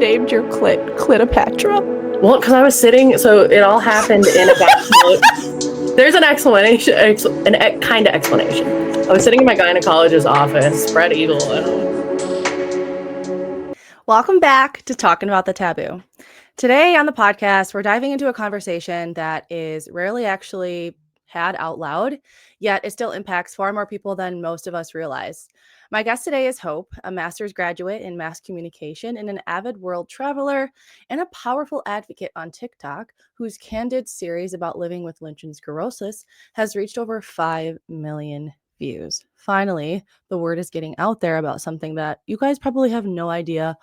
named your clit Cleopatra? Well, because I was sitting, so it all happened in about, there's an explanation, kind of explanation. I was sitting in my gynecologist's office, spread eagle. Welcome back to Talkin About the Taboo. Today on the podcast, we're diving into a conversation that is rarely actually had out loud, yet it still impacts far more people than most of us realize. My guest today is Hope, a master's graduate in mass communication and an avid world traveler and a powerful advocate on TikTok whose candid series about living with lichen sclerosus has reached over 5 million views. Finally, the word is getting out there about something that you guys probably have no idea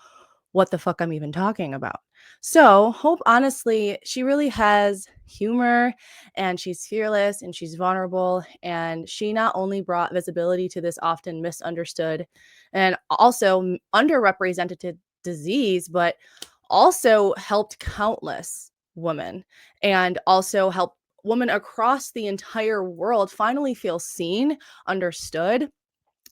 what the fuck I'm even talking about. So Hope, honestly, she really has humor and she's fearless and she's vulnerable. And she not only brought visibility to this often misunderstood and also underrepresented disease, but also helped countless women and also helped women across the entire world finally feel seen, understood.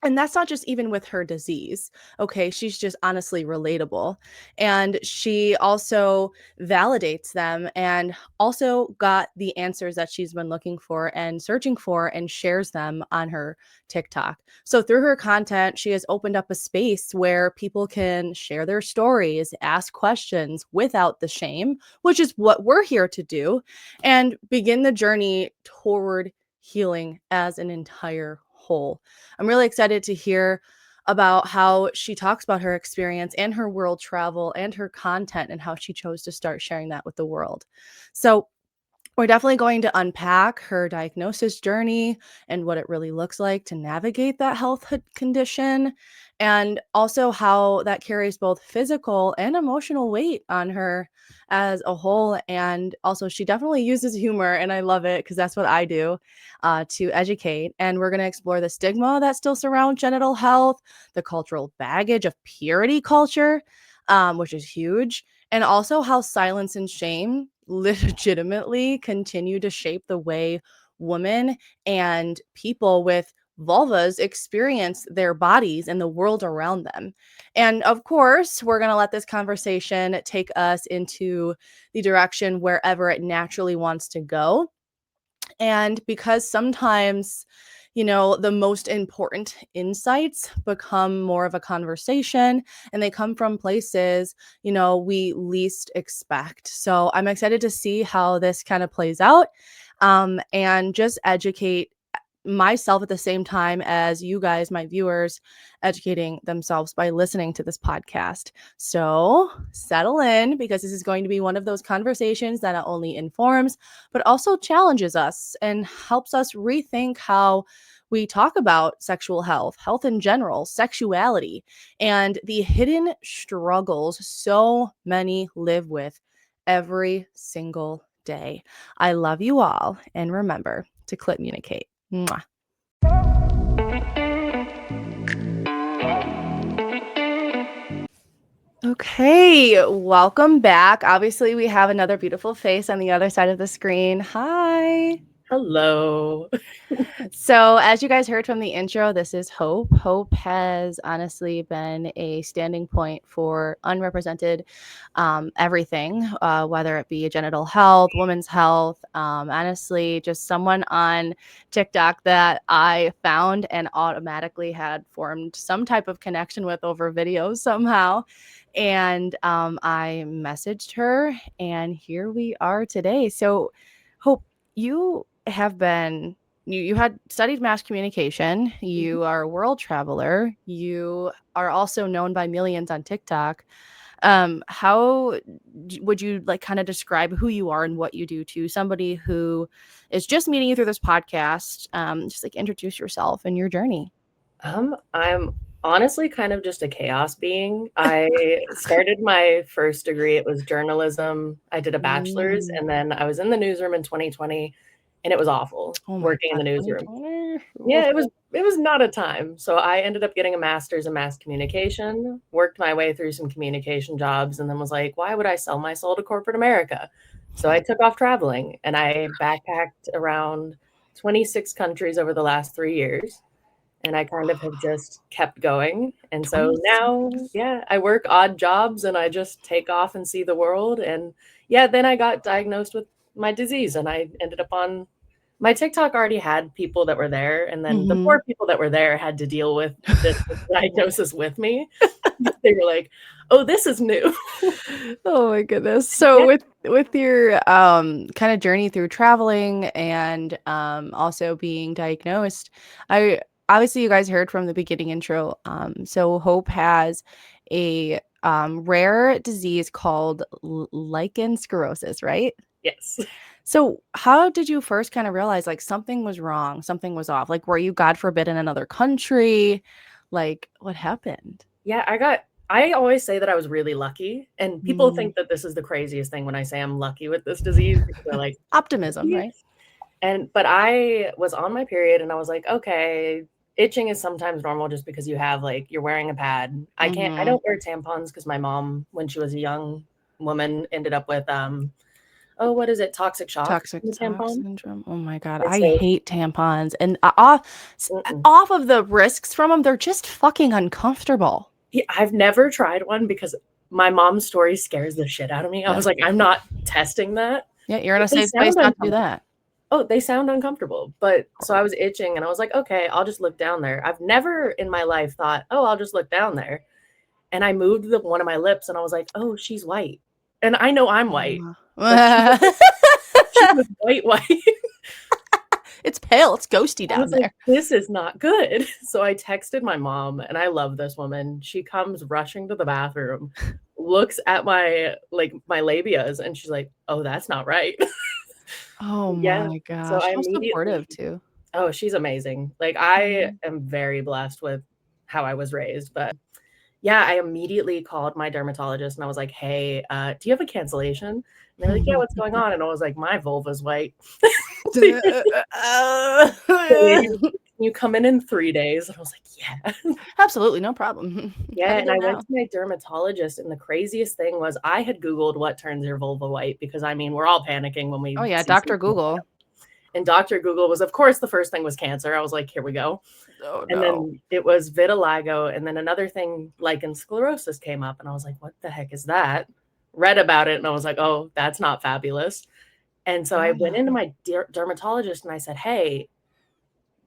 And that's not just even with her disease. Okay. She's just honestly relatable. And she also validates them and also got the answers that she's been looking for and searching for and shares them on her TikTok. So through her content, she has opened up a space where people can share their stories, ask questions without the shame, which is what we're here to do, and begin the journey toward healing as an entire whole. I'm really excited to hear about how she talks about her experience and her world travel and her content and how she chose to start sharing that with the world. So we're definitely going to unpack her diagnosis journey and what it really looks like to navigate that health condition, and also how that carries both physical and emotional weight on her as a whole. And also, she definitely uses humor, and I love it because that's what I do to educate. And we're going to explore the stigma that still surrounds genital health, the cultural baggage of purity culture, which is huge, and also how silence and shame legitimately continue to shape the way women and people with vulvas experience their bodies and the world around them. And of course, we're going to let this conversation take us into the direction wherever it naturally wants to go. And because sometimes, the most important insights become more of a conversation and they come from places, we least expect. So I'm excited to see how this kind of plays out, and just educate myself at the same time as you guys, my viewers, educating themselves by listening to this podcast. So settle in, because this is going to be one of those conversations that not only informs, but also challenges us and helps us rethink how we talk about sexual health in general, sexuality, and the hidden struggles so many live with every single day. I love you all, and remember to CLIT communicate. Mwah. Okay, welcome back. Obviously, we have another beautiful face on the other side of the screen. Hi. Hello. So, as you guys heard from the intro, this is Hope. Hope has honestly been a standing point for unrepresented everything, whether it be genital health, women's health. Honestly, just someone on TikTok that I found and automatically had formed some type of connection with over videos somehow. And I messaged her, and here we are today. So, Hope, you have been you had studied mass communication, you are a world traveler, you are also known by millions on TikTok. How would you kind of describe who you are and what you do to somebody who is just meeting you through this podcast? Just introduce yourself and your journey. I'm honestly kind of just a chaos being. I started my first degree, it was journalism. I did a bachelor's, and then I was in the newsroom in 2020, and it was awful Oh my working in God, the newsroom. 2020. Yeah, it was not a time. So I ended up getting a master's in mass communication, worked my way through some communication jobs, and then was like, why would I sell my soul to corporate America? So I took off traveling, and I backpacked around 26 countries over the last 3 years. and I kind of have just kept going. And so now, 26. yeah, I work odd jobs and I just take off and see the world. And yeah, then I got diagnosed with my disease and I ended up on my TikTok already had people that were there. And then the Mhm. poor people that were there had to deal with this diagnosis with me. They were like, oh, this is new. Oh my goodness. So Yeah. with your kind of journey through traveling and also being diagnosed, I obviously you guys heard from the beginning intro. So Hope has a rare disease called lichen sclerosus, right? Yes. So how did you first kind of realize like something was wrong, something was off? Like were you God forbid in another country? Like what happened? Yeah, I always say that I was really lucky, and people Mhm. think that this is the craziest thing when I say I'm lucky with this disease because they're like, Optimism, "Really?" right? But I was on my period and I was like, "Okay, itching is sometimes normal just because you have, like you're wearing a pad." I Mhm. don't wear tampons because my mom, when she was a young woman, ended up with, oh, what is it? Toxic shock Toxic from the shock tampon, syndrome. Oh my god, and I so hate tampons, and mm-mm. off of the risks from them, 'em, they're just fucking uncomfortable. Yeah, I've never tried one because my mom's story scares the shit out of me. I Yeah. was like, "I'm not testing that." Yeah, you're in But a they safe space sound not to do uncomfortable. that. Oh, they sound uncomfortable, but Of so I course. was itching and I was like, "Okay, I'll just look down there." I've never in my life thought, "Oh, I'll just look down there." And I moved the one of my lips and I was like, "Oh, she's white." And I know I'm white, but she was white, white. It's pale, it's ghosty I down was like, there. "This is not good." So I texted my mom, and I love this woman. She comes rushing to the bathroom, looks at my labias, and she's like, "Oh, that's not right." Oh Yeah. my So gosh, I how immediately supportive too. Oh, she's amazing. Like, I Mhm. am very blessed with how I was raised, but yeah, I immediately called my dermatologist and I was like, "Hey, do you have a cancellation?" And they're like, "Yeah, what's going on?" And I was like, "My vulva's white." The lady was like, "Can you come in 3 days?" And I was like, "Yeah." Absolutely, no problem. Yeah, Gotta and go I went now. to my dermatologist, and the craziest thing was I had Googled what turns your vulva white because, I mean, we're all panicking when Oh we yeah, see Doctor something like that. Google. And Doctor Google was, of course, the first thing was cancer. I was like, "Here we go." Oh And no. then it was vitiligo, and then another thing, lichen sclerosus came up, and I was like, "What the heck is that?" Read about it, and I was like, "Oh, that's not fabulous." And so I went Yeah, into my dermatologist and I said, "Hey,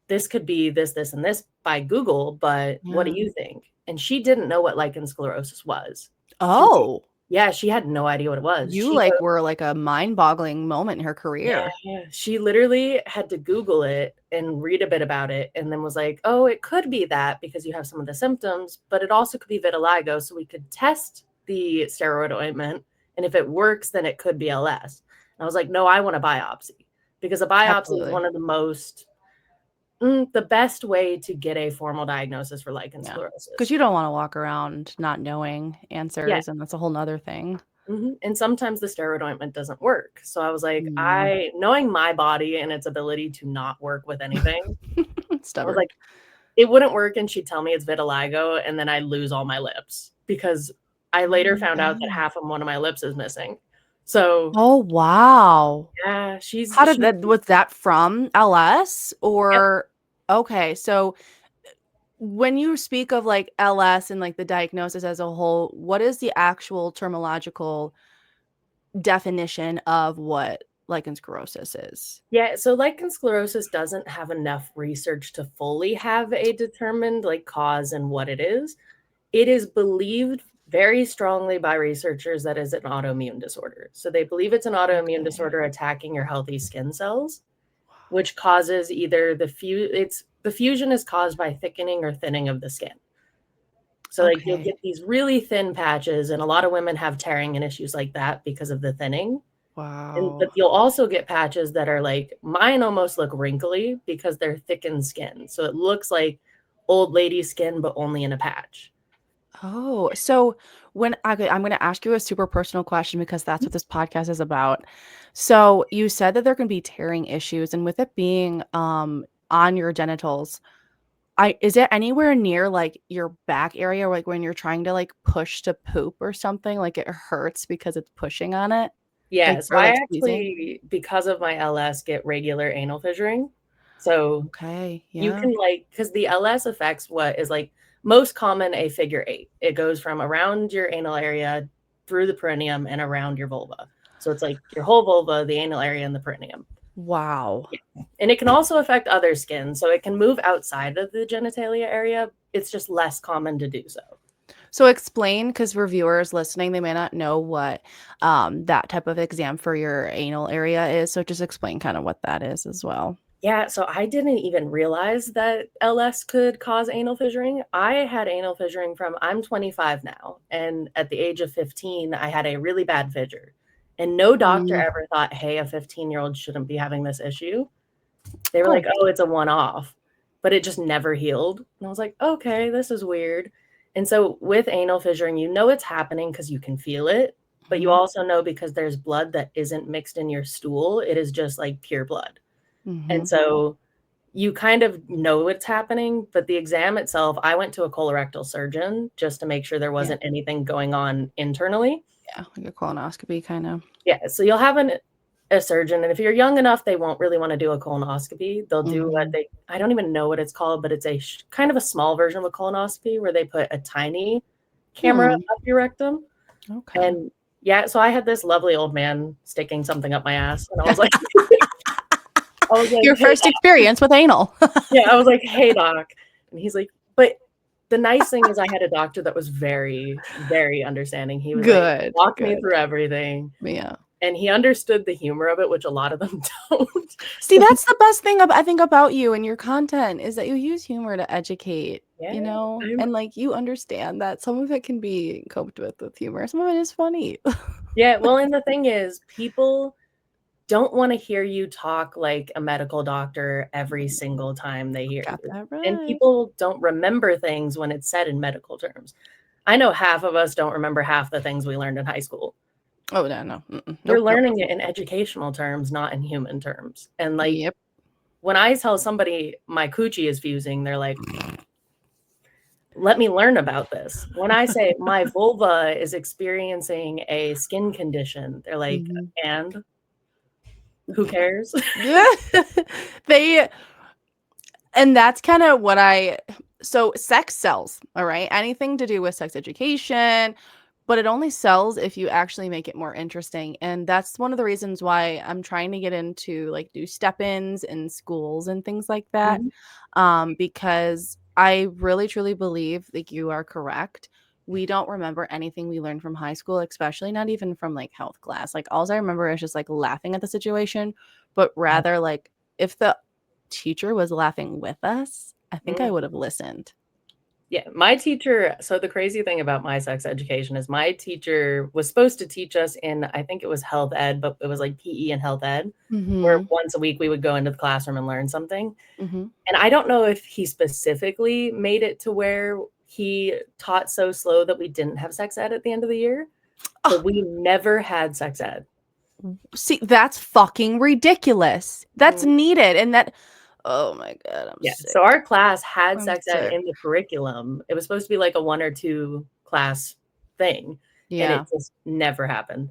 this could be this, this, and this by Google, but what do yeah. you think?" And she didn't know what lichen sclerosus was. She Oh. Yeah, she had no idea what it was. You, like, were, like, a mind-boggling moment in her career. Yeah, she literally had to Google it and read a bit about it and then was like, "Oh, it could be that because you have some of the symptoms, but it also could be vitiligo, so we could test the steroid ointment, and if it works, then it could be LS." And I was like, "No, I want a biopsy," because a biopsy is Absolutely. one of the best way to get a formal diagnosis for lichen Yeah, because sclerosus. you don't wanna walk around not knowing Yeah. answers, and that's a whole 'nother thing. And sometimes the steroid ointment doesn't work. So I was like, Mm. I knowing my body and its ability to not work with anything, I was Stubborn. like, it wouldn't work, and she'd tell me it's vitiligo, and then I'd lose all my lips because I Oh later my found out that god. half of one of my lips is missing. So, Oh, wow. yeah, How did she's that was that from LS yep. or okay, so when you speak of, like, LS and, like, the diagnosis as a whole, what is the actual terminological definition of what lichen sclerosus is? Yeah, so lichen sclerosus doesn't have enough research to fully have a determined, like, cause and what it is. It is believed very strongly by researchers that is an autoimmune disorder. So they believe it's an autoimmune Okay. disorder attacking your healthy skin cells, which causes either the fusion is caused by thickening or thinning of the skin. So, like, you'll Okay. get these really thin patches, and a lot of women have tearing and issues like that because of the thinning. But Wow. you'll also get patches that are like mine almost look wrinkly because they're thickened skin. So it looks like old lady skin, but only in a patch. Oh, so when okay, I'm gonna ask you a super personal question because that's what this podcast is about. So you said that there can be tearing issues, and with it being on your genitals, I is it anywhere near like your back area, like when you're trying to like push to poop or something, like it hurts because it's pushing on it? Yeah, Like so or I like squeezing? actually, because of my LS, get regular anal fissuring. So Okay. you Yeah. can like, because the LS affects what is like most common a figure eight. It goes from around your anal area through the perineum and around your vulva. So it's like your whole vulva, the anal area, and the perineum. Wow. Yeah. And it can also affect other skin. So it can move outside of the genitalia area. It's just less common to do so. So explain, because reviewers listening, they may not know what that type of exam for your anal area is. So just explain kind of what that is as well. Yeah, so I didn't even realize that LS could cause anal fissuring. I had anal fissuring from I'm 25 now, and at the age of 15, I had a really bad fissure. And no doctor Mm. ever thought, "Hey, a 15-year-old shouldn't be having this issue." They were like, Oh. "Oh, it's a one-off." But it just never healed. And I was like, "Okay, this is weird." And so with anal fissuring, you know it's happening because you can feel it, but you Mhm. also know because there's blood that isn't mixed in your stool. It is just like pure blood. And Mhm. so you kind of know it's happening, but the exam itself, I went to a colorectal surgeon just to make sure there Yeah. wasn't anything going on internally. Yeah. Like a colonoscopy kind of. Yeah, so you'll have a surgeon, and if you're young enough, they won't really wanna do a colonoscopy. They'll do what Mhm. they I don't even know what it's called, but it's a kind of a small version of a colonoscopy where they put a tiny camera Hmm. up your rectum, Okay. and yeah, so I had this lovely old man sticking something up my ass, and I was like I was like, Your "Hey, first experience with anal. yeah, I was like, "Hey, doc." And he's like but the nice thing is I had a doctor that was very, very understanding. He was like, Good. walked me Good. through everything, Yeah. and he understood the humor of it, which a lot of them don't. See, So that's the best thing I think about you and your content is that you use humor to educate, yeah, you know, I'm and like you understand that some of it can be coped with humor. Some of it is funny. yeah, well, and the thing is, people don't wanna hear you talk like a medical doctor every single time they hear Got you, that and right. people don't remember things when it's said in medical terms. I know half of us don't remember half the things we learned in high school. Oh, no, no. Mm-mm. We're Nope, nope, learning it nope. in educational terms, not in human terms, and, like, Yep. when I tell somebody my coochie is fusing, they're like, "Let me learn about this." When I say my vulva is experiencing a skin condition, they're like, Mhm. "And? Who cares?" They and that's kinda what I so sex sells, all right? Anything to do with sex education, but it only sells if you actually make it more interesting, and that's one of the reasons why I'm trying to get into, like, do step-ins in schools and things like that, Mhm, because I really truly believe, like, you are correct. We don't remember anything we learned from high school, especially not even from, like, health class, like, alls I remember is just, like, laughing at the situation, but yeah, rather, like, if the teacher was laughing with us, I think I mm. would have listened. Yeah, my teacher so the crazy thing about my sex education is my teacher was supposed to teach us in I think it was health ed, but it was like PE and health ed, where Mhm. once a week we would go into the classroom and learn something. Mhm. And I don't know if he specifically made it to where he taught so slow that we didn't have sex ed at the end of the year, but we never had sex ed. See, that's fucking ridiculous. That's Mm, needed, and that oh my god, I'm yeah, so sick. our class had I'm sex ed sick. in the curriculum. It was supposed to be like a 1 or 2 class thing, and it Yeah. just never happened.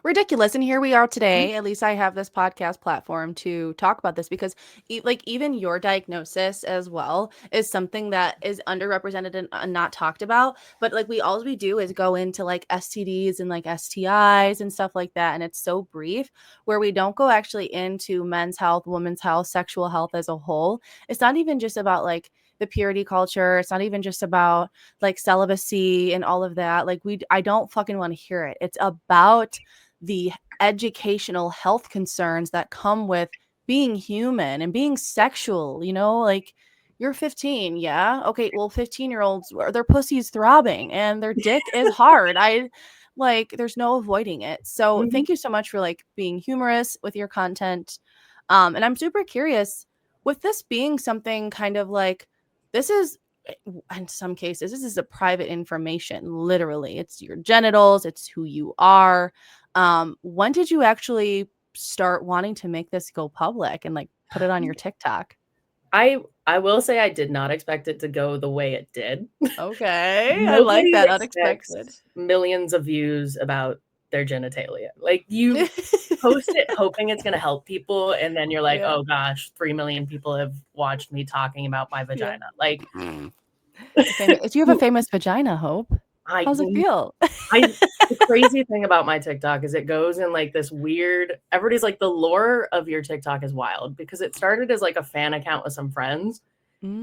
Ridiculous, and here we are Mhm, today. At least I have this podcast platform to talk about this because like even your diagnosis as well is something that is underrepresented and not talked about, but like all we do is go into like STDs and like STIs and stuff like that, and it's so brief where we don't go actually into men's health, women's health, sexual health as a whole. It's not even just about like the purity culture. It's not even just about like celibacy and all of that. Like I don't fucking want to hear it. It's about the educational health concerns that come with being human and being sexual, you know, like you're 15, yeah? Okay, well 15-year-olds their pussy's throbbing and their dick is hard. I like there's no avoiding it. So, mhm. thank you so much for like being humorous with your content. And I'm super curious with this being something kind of like this is in some cases this is a private information literally. It's your genitals, it's who you are. When did you actually start wanting to make this go public and, like, put it on your TikTok? I will say I did not expect it to go the way it did. Okay, I like Nobody that, unexpected. expects millions of views about their genitalia. Like, you post it hoping it's gonna help people, and then you're like, Yeah. "Oh gosh, 3 million people have watched me talking about my Yeah. vagina." Like, You have a famous vagina, Hope. I How's it feel? I the crazy thing about my TikTok is it goes in, like, this weird everybody's like, "The lore of your TikTok is wild," because it started as, like, a fan account with some friends,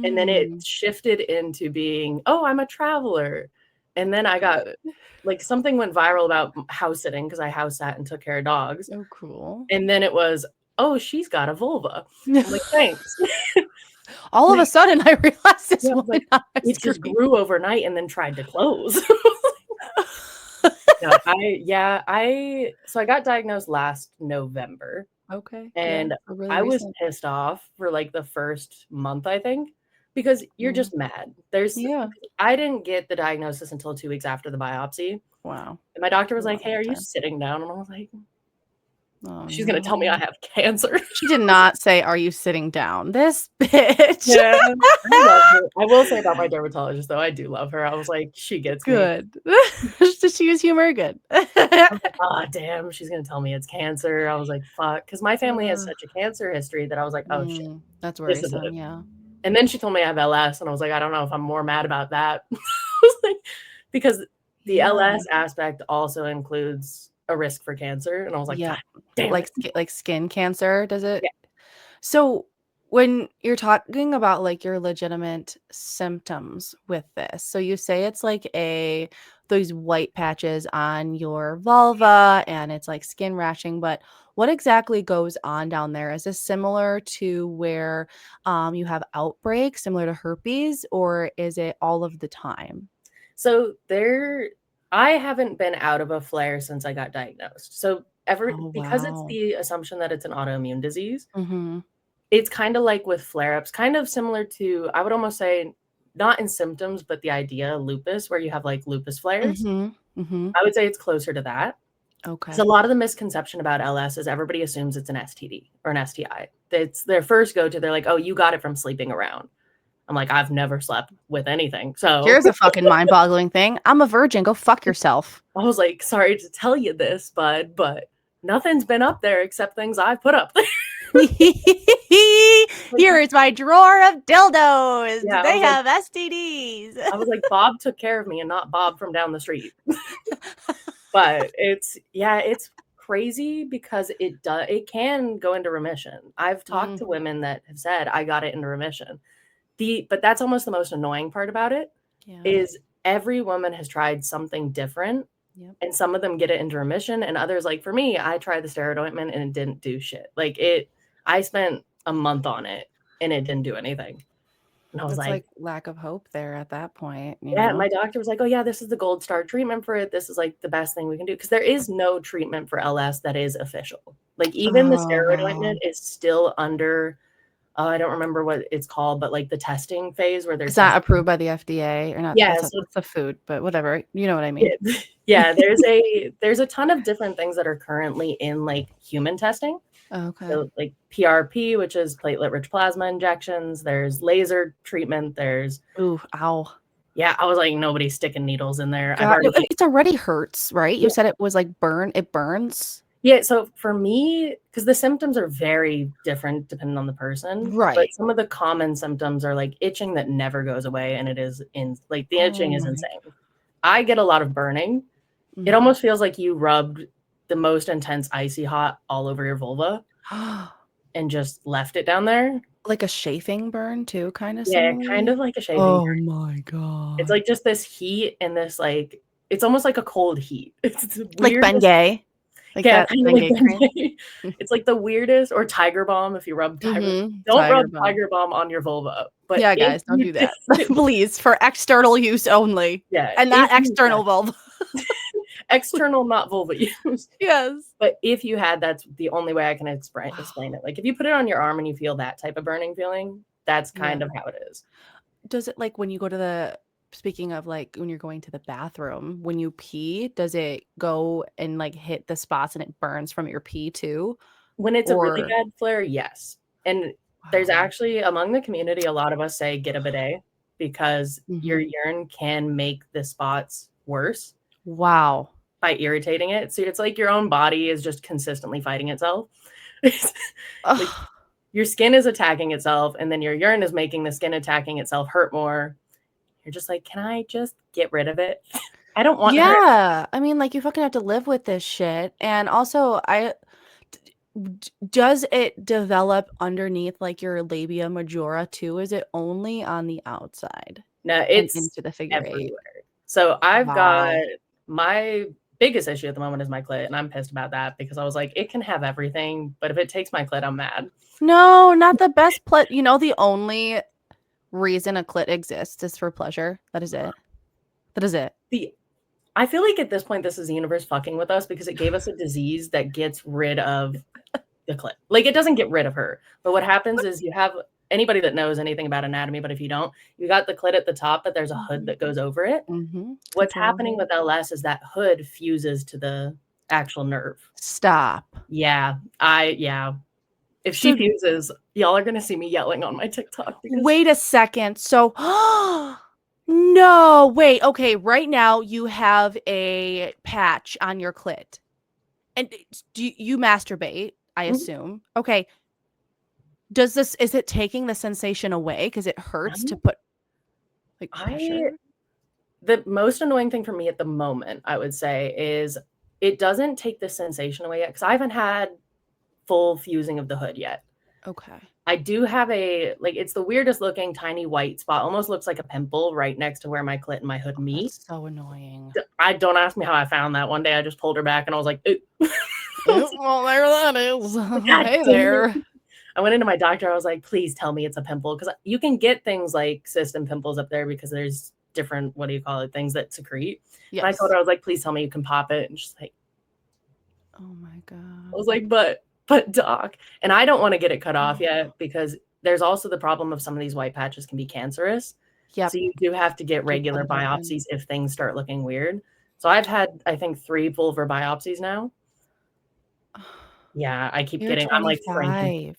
and then it Mm, shifted into being, "Oh, I'm a traveler," and then I got good. like, something went viral about house sitting because I house sat and took care of dogs, Oh, cool. and then it was, "Oh, she's got a vulva." I'm like, "Thanks." All of a Like, sudden, I realized this yeah, I was like, woman on my it just screen. grew overnight and then tried to close. No, I got diagnosed last November, Okay, yeah, and so really I was recent. pissed off for, like, the first month, I think, because you're Mm, just mad. There's yeah. I didn't get the diagnosis until 2 weeks after the biopsy, Wow. and my doctor A was like, lot "Hey, of are you time. sitting down?" And I was like, Oh, "She's gonna tell me I no. have cancer." She did not say, "Are you sitting down?" This bitch. Yeah, I love her. I will say about my dermatologist, though, I do love her. I was like, "She gets me." Good. Does she use humor? Good. I was like, "Ah, damn, she's gonna tell me it's cancer." I was like, "Fuck," because my family has Uh, such a cancer history that I was like, "Oh, shit, that's this is worrisome, it." yeah. And then she told me I have LS, and I was like, "I don't know if I'm more mad about that." I was like because the Yeah. LS aspect also includes a risk for cancer, and I was like, Yeah. "God damn it." Like skin cancer, does it? Yeah. So, when you're talking about, like, your legitimate symptoms with this, so you say it's like those white patches on your vulva and it's like skin rashing, but what exactly goes on down there? Is this similar to where, you have outbreaks similar to herpes, or is it all of the time? So I haven't been out of a flare since I got diagnosed. So ever Oh, because it's wow. the assumption that it's an autoimmune disease, Mhm. it's kinda like with flare-ups, kind of similar to I would almost say, not in symptoms, but the idea, lupus, where you have, like, lupus flares. Mhm. Mhm. I would say it's closer to that. 'Cause a Okay. lot of the misconception about LS is everybody assumes it's an STD or an STI. It's their first go-to, they're like, "Oh, you got it from sleeping around." I'm like, "I've never slept with anything." So, Here's a fucking mind-boggling thing. I'm a virgin, go fuck yourself. I was like, "Sorry to tell you this, bud, but nothing's been up there except things I've put up there." Like, Here is my drawer of dildos. yeah, They have STDs. I was like, "Bob took care of me and not Bob from down the street." But it's crazy because it can go into remission. I've talked Mm, to women that have said, "I got it into remission." But that's almost the most annoying part about it, yeah. is every woman has tried something different, Yep. and some of them get it into remission, and others like for me, I tried the steroid ointment and it didn't do shit. I spent a month on it and it didn't do anything. And I was That's like, like lack of hope there at that point, you yeah, know? my doctor was like, "Oh, yeah, this is the gold star treatment for it. This is, like, the best thing we can do because there is no treatment for LS that is official. Like, even the Oh, steroid wow. ointment is still under I don't remember what it's called, but, like, the testing phase where they're It's not testing. approved by the FDA or not Yeah, so that's a food, but whatever, you know what I yeah, mean. yeah, there's a ton of different things that are currently in, like, human testing. Okay. So, like, PRP, which is platelet-rich plasma injections, there's laser treatment, there's Ooh, ow. yeah, I was like, "Nobody's sticking needles in there." I've God, no, already it's already hurts, right? You yeah. said it was like it burns? Yeah, so for me, because the symptoms are very different depending on the person, but Right. some of the common symptoms are, like, itching that never goes away, and it is in like, the Oh itching is my insane. I get a lot of burning. It mm. almost feels like you rubbed the most intense icy hot all over your vulva and just left it down there. Like a chafing burn too, kinda Yeah, kind similarly? of like a shaving Oh burn. my It's, god. like, just this heat and this, like it's almost like a cold heat. It's the Like weirdest. Bengay? Like Yeah, that kinda like Bengay cream? Bengay. It's like the weirdest or Tiger Balm if you rub Tiger Mhm, don't rub Tiger balm. Tiger Balm on your vulva, but Yeah, if guys, don't you do did that. Please, for external use only, yeah, and not if you external had vulva. external, not vulva use, Yes. but if you had, that's the only way I can explain it. Like, if you put it on your arm and you feel that type of burning feeling, that's Yeah. kind of how it is. Does it like, when you go to the speaking of, like, when you're going to the bathroom, when you pee, does it go and, like, hit the spots and it burns from your pee too? When it's a really Or bad flare, yes, and there's wow. actually among the community, a lot of us say, "Get a bidet," because your Mhm. urine can make the spots worse. Wow. by irritating it. So it's like your own body is just consistently fighting itself. Like Ugh. your skin is attacking itself, and then your urine is making the skin attacking itself hurt more. You're just like, can I just get rid of it? I don't want her. Yeah. I mean, like, you fucking have to live with this shit. And also, does it develop underneath like your labia majora too? Is it only on the outside No, and it's into the figure eight? everywhere. So I've got Wow. my biggest issue at the moment is my clit, and I'm pissed about that because I was like, it can have everything, but if it takes my clit, I'm mad. No, not the best you know, the only reason a clit exists is for pleasure. That is it. That is it. The I feel like at this point, this is the universe fucking with us because it gave us a disease that gets rid of the clit. Like, it doesn't get rid of her, but what happens is you have anybody that knows anything about anatomy, but if you don't, you got the clit at the top, but there's a hood that goes over it. Mhm. What's happening with LS is that hood fuses to the actual nerve. Stop. Yeah, yeah. If she So fuses, y'all are gonna see me yelling on my TikTok because wait a second. So no, wait. Okay, right now you have a patch on your clit. And do you masturbate, I Mhm. assume? Okay. Is it taking the sensation away because it hurts to Um, put like I pressure? the most annoying thing for me at the moment, I would say, is it doesn't take the sensation away yet because I haven't had full fusing of the hood yet. Okay. I do have it's the weirdest looking tiny white spot, almost looks like a pimple right next to where my clit and my hood Oh, meet. that's so annoying. I don't ask me how I found that. One day I just pulled her back and I was like, "Ooh." Oh, well, there that is. God Hey damn it. there. I went into my doctor. I was like, "Please tell me it's a pimple," because you can get things like cyst and pimples up there because there's different, what do you call it, things that secrete. And I told Yes. her, I was like, "Please tell me you can pop it." And she's like, Oh my I god. was like, but doc, and I don't want to get it cut off Oh. yet because there's also the problem of some of these white patches can be cancerous. Yep. So you do have to get Do cut regular it open. biopsies if things start looking weird. So I've had, I think, 3 vulvar biopsies now. Yeah, I keep You're getting I'm like Franken 25.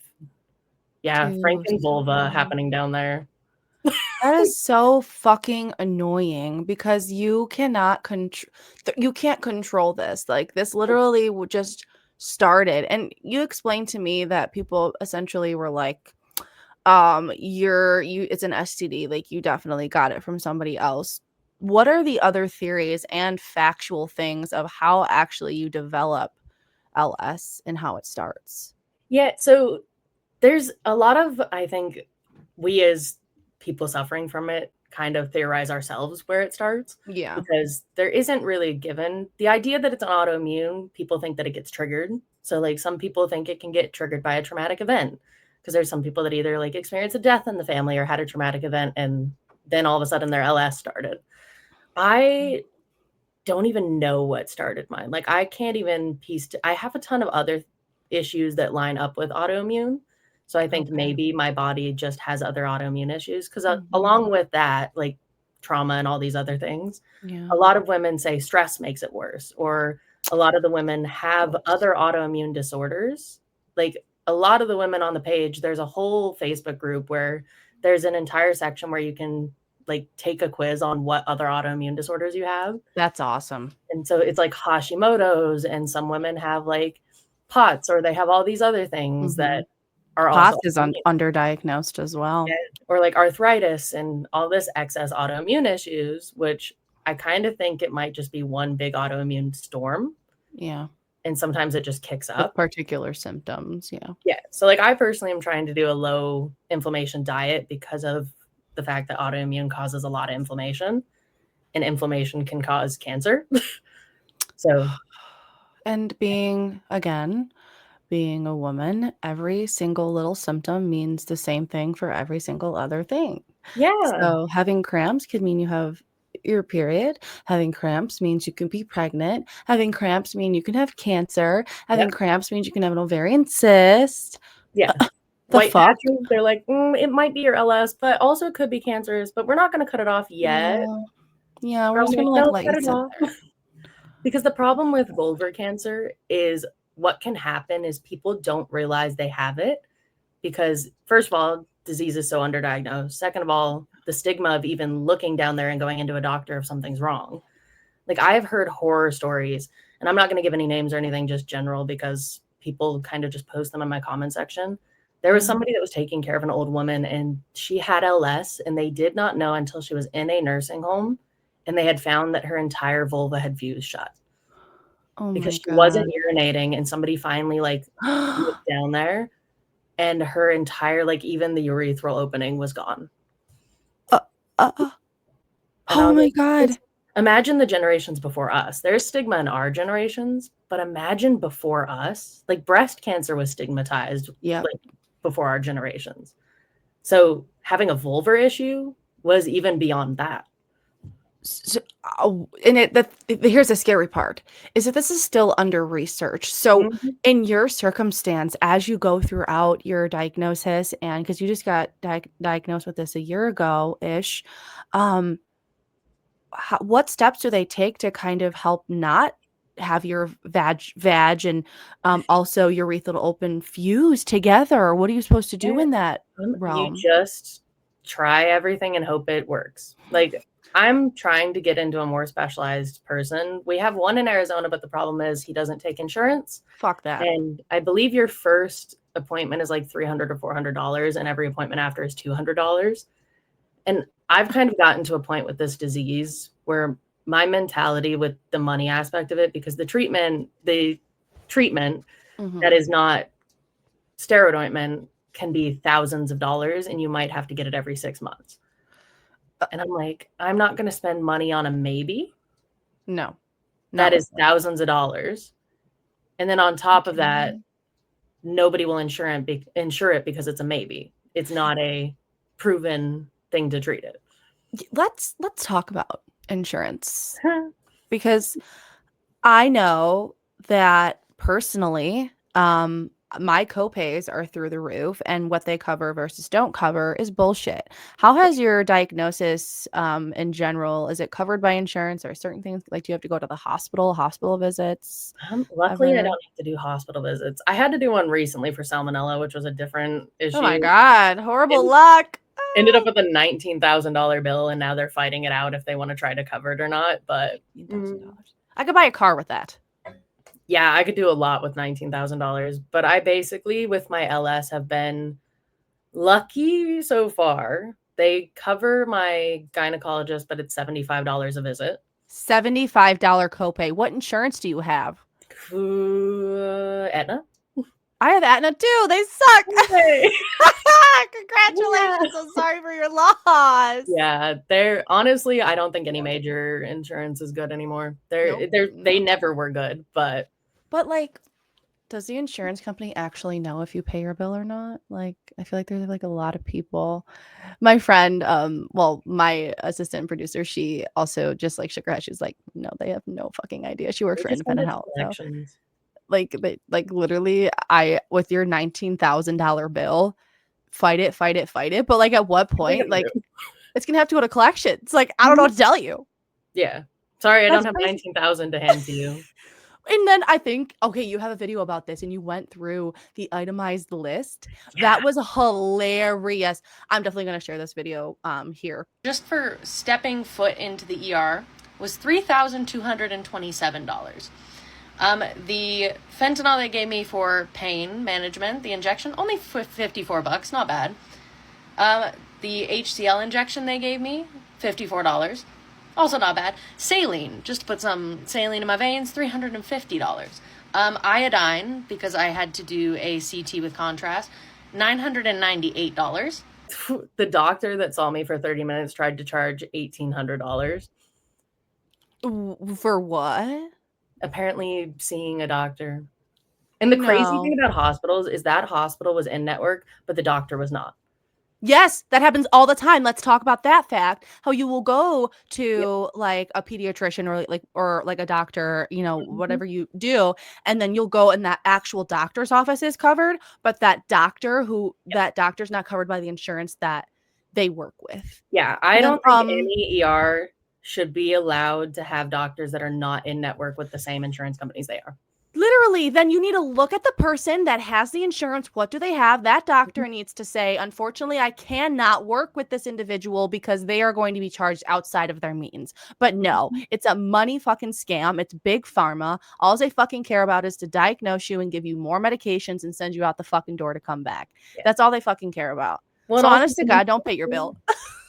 yeah, Too Franken vulva soon. happening down there. That is so fucking annoying because you cannot control you can't control this. Like this literally just started and you explained to me that people essentially were like you it's an STD, like you definitely got it from somebody else. What are the other theories and factual things of how actually you develop LS and how it starts? Yeah, so there's a lot of, I think, we as people suffering from it kind of theorize ourselves where it starts Yeah. because there isn't really a given. The idea that it's an autoimmune, people think that it gets triggered. So, like, some people think it can get triggered by a traumatic event because there's some people that either like experience a death in the family or had a traumatic event and then all of a sudden their LS started. I don't even know what started mine. Like, I can't even I have a ton of other issues that line up with autoimmune. So I think Okay. maybe my body just has other autoimmune issues 'cause, Mhm. along with that, like trauma and all these other things, Yeah. a lot of women say stress makes it worse, or a lot of the women Of have course. other autoimmune disorders. Like, a lot of the women on the page, there's a whole Facebook group where there's an entire section where you can, like, take a quiz on what other autoimmune disorders you have. That's awesome. And so it's like Hashimoto's, and some women have, like, POTS, or they have all these other things that Mhm. are also POTS is autoimmune. underdiagnosed as Yeah, well. or like arthritis and all this excess autoimmune issues, which I kind of think it might just be one big autoimmune storm, Yeah. and sometimes it just kicks With up. particular symptoms, yeah. Yeah, so, like, I personally am trying to do a low inflammation diet because of the fact that autoimmune causes a lot of inflammation, and inflammation can cause cancer. So, And being a woman, every single little symptom means the same thing for every single other thing. yeah, So, having cramps could mean you have your period. Having cramps means you can be pregnant. Having cramps mean you can have cancer. Having yep, cramps means you can have an ovarian cyst. yeah. The White fuck? patches, they're like, it might be your LS, but also could be cancerous, but we're not gonna cut it off yet." Yeah. Yeah, we're I'm just like, gonna, like, "No, let you cut it sit off." there. Because the problem with vulvar cancer is what can happen is people don't realize they have it because, first of all, disease is so underdiagnosed. Second of all, the stigma of even looking down there and going into a doctor if something's wrong. Like, I've heard horror stories, and I'm not going to give any names or anything, just general, because people kind of just post them in my comment section. There was Mhm. somebody that was taking care of an old woman, and she had LS, and they did not know until she was in a nursing home, and they had found that her entire vulva had fused shut Oh because my she wasn't god. urinating, and somebody finally, like, looked down there, and her entire, like, even the urethral opening was gone. Uh, uh, And I oh was my like, god. "This imagine the generations before us. There's stigma in our generations, but imagine before us. Like, breast cancer was stigmatized, Yep. like, before our generations. So, having a vulvar issue was even beyond that." So, and here's the scary part is that this is still under research. So, Mhm. in your circumstance, as you go throughout your diagnosis, and because you just got diagnosed with this a year ago ish, um, what steps do they take to kind of help not have your vag and also urethral open fuse together? What are you supposed to do Yeah. in that You realm? just try everything and hope it works. Like, I'm trying to get into a more specialized person. We have one in Arizona, but the problem is he doesn't take insurance. Fuck that. And I believe your first appointment is like $300 or $400, and every appointment after is $200. And I've kind of gotten to a point with this disease where my mentality with the money aspect of it, because the treatment Hmm. that is not steroid ointment can be thousands of dollars, and you might have to get it every 6 months. And I'm like, I'm not going to spend money on a maybe No, not that with is thousands of dollars. And then on top of that, okay. nobody will insure it because it's a maybe. It's not a proven thing to treat it. Let's talk about insurance because I know that personally, my copays are through the roof, and what they cover versus don't cover is bullshit. How has your diagnosis, in general, is it covered by insurance or certain things? Like, do you have to go to the hospital visits Luckily, I ever? don't have to do hospital visits. I had to do one recently for salmonella, which was a different Oh my issue. God, horrible It luck. ended up Ah, with a $19,000 bill, and now they're fighting it out if they want to try to cover it or not. But $19,000. I could buy a car with that. yeah, I could do a lot with $19,000. But I basically, with my LS, have been lucky so far. They cover my gynecologist, but it's $75 a visit. $75 copay. What insurance do you have? Aetna? I have Aetna too. They suck. Yay. Yeah. Congratulations. I'm sorry for your loss. Yeah, they're honestly, I don't think any major insurance is good anymore. Nope. They No. never were good, but But like, does the insurance company actually know if you pay your bill or not? Like, I feel like there's like a lot of people. My friend, well, my assistant producer, she also just like shook her head. She's like, no, they have no fucking idea. She works they for just send independent it to health. So collections. like literally I with your $19,000 bill, fight it, fight it, fight it. But like at what What are they point, gonna like do? it's gonna have to go to collections. Like, I don't know Mhm. what to tell you. Yeah. Sorry, I don't That's have crazy. 19,000 to hand to you. And then I think, okay, you have a video about this and you went through the itemized list. Yeah. That was hilarious. I'm definitely going to share this video here. Just for stepping foot into the ER was $3,227. The fentanyl they gave me for pain management, the injection, only $54, not bad. The HCl injection they gave me, $54. Also not bad. Saline, just to put some saline in my veins, $350. Iodine, because I had to do a CT with contrast, $998. The doctor that saw me for 30 minutes tried to charge $1,800. For what? Apparently seeing a doctor. And the crazy thing No. about hospitals is that hospital was in network, but the doctor was not. Yes, that happens all the time. Let's talk about that fact. How you will go Yep. to like a pediatrician or like a doctor, Mhm. whatever you do, and then you'll go and that actual doctor's office is covered, but that doctor's not covered by the insurance that they work with. Yeah, I And then don't think any ER should be allowed to have doctors that are not in network with the same insurance companies they are. Literally, then you need to look at the person that has the insurance. What do they have? That doctor needs to say, unfortunately, I cannot work with this individual because they are going to be charged outside of their means. But no, it's a money fucking scam. It's big pharma. All they fucking care about is to diagnose you and give you more medications and send you out the fucking door to come back. Yeah. That's all they fucking care about. Well, So and also honest to God, don't pay your bill.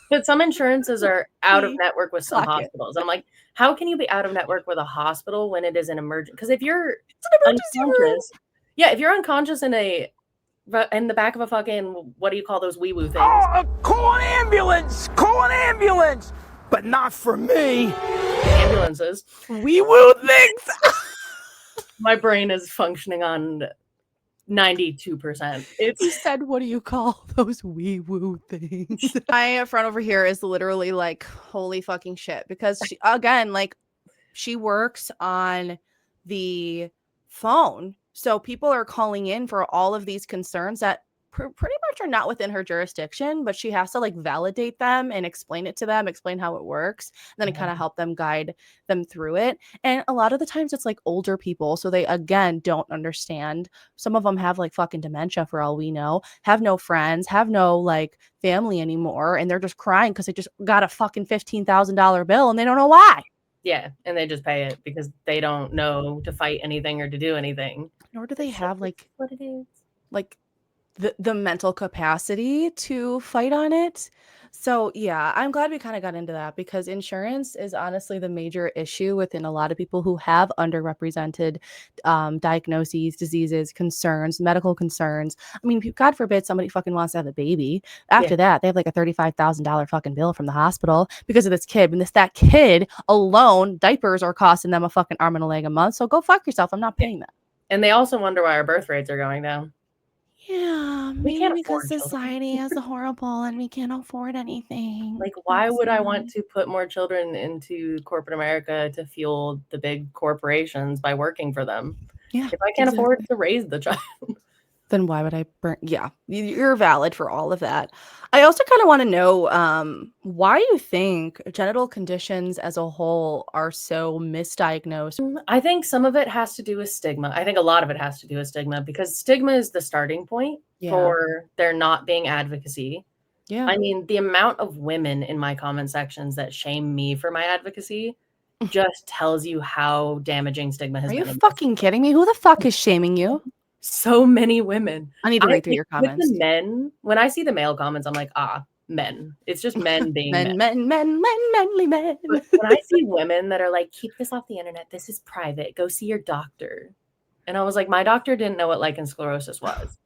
but some insurances are out of network with some Clock it. hospitals. And I'm like, how can you be out of network with a hospital when it is an emergency? Because if you're It's an emergency room. unconscious, yeah, if you're unconscious in the back of a fucking, what do you call those wee-woo things? Oh, call an ambulance! Call an ambulance! But not for me. Ambulances. Wee-woo things. My brain is functioning on 92%. He said, what do you call those wee-woo things? My friend over here is literally like, holy fucking shit. Because she, again, like, she works on the phone. So people are calling in for all of these concerns that pretty much are not within her jurisdiction, but she has to like validate them and explain it to them, explain how it works. And then it kind of help them guide them through it. And a lot of the times it's like older people. So they, again, don't understand. Some of them have like fucking dementia for all we know, have no friends, have no like family anymore. And they're just crying because they just got a fucking $15,000 bill and they don't know why. Yeah, and they just pay it because they don't know to fight anything or to do anything. Nor do they have like what it is. Like the mental capacity to fight on it. So yeah, I'm glad we kind of got into that because insurance is honestly the major issue within a lot of people who have underrepresented diagnoses, diseases, concerns, medical concerns. I mean, God forbid somebody fucking wants to have a baby. After that, they have like a $35,000 fucking bill from the hospital because of this kid. And that kid alone, diapers are costing them a fucking arm and a leg a month. So go fuck yourself. I'm not paying that. And they also wonder why our birth rates are going down. Yeah, We maybe can't because afford society is horrible and we can't afford anything. Like, why would I want to put more children into corporate America to fuel the big corporations by working for them? Yeah. If I can't afford to raise the child, then why would I burn? Yeah, you're valid for all of that. I also kind of want to know why you think genital conditions as a whole are so misdiagnosed. I think some of it has to do with stigma. I think a lot of it has to do with stigma because stigma is the starting point for there not being advocacy. Yeah. I mean, the amount of women in my comment sections that shame me for my advocacy just tells you how damaging stigma has been. Are you fucking kidding me? Who the fuck is shaming you? So many women. I need to read through your comments. With the men, when I see the male comments, I'm like, men. It's just men being men. Manly men. But when I see women that are like, keep this off the internet, this is private, go see your doctor. And I was like, my doctor didn't know what lichen sclerosus was.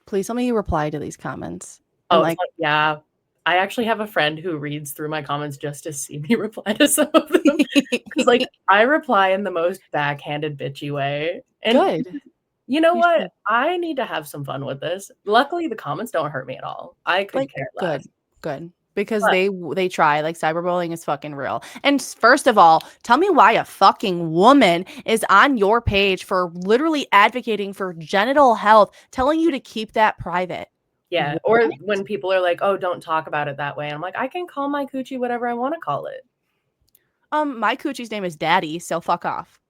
Please tell me you reply to these comments. Oh, like, yeah. I actually have a friend who reads through my comments just to see me reply to some of them. Because like I reply in the most backhanded, bitchy way. And good. You know what? I need to have some fun with this. Luckily, the comments don't hurt me at all. I could care less. Good. Because they try. Like, cyberbullying is fucking real. And first of all, tell me why a fucking woman is on your page for literally advocating for genital health, telling you to keep that private. Yeah. What? Or when people are like, oh, don't talk about it that way. And I'm like, I can call my coochie whatever I want to call it. My coochie's name is Daddy, so fuck off.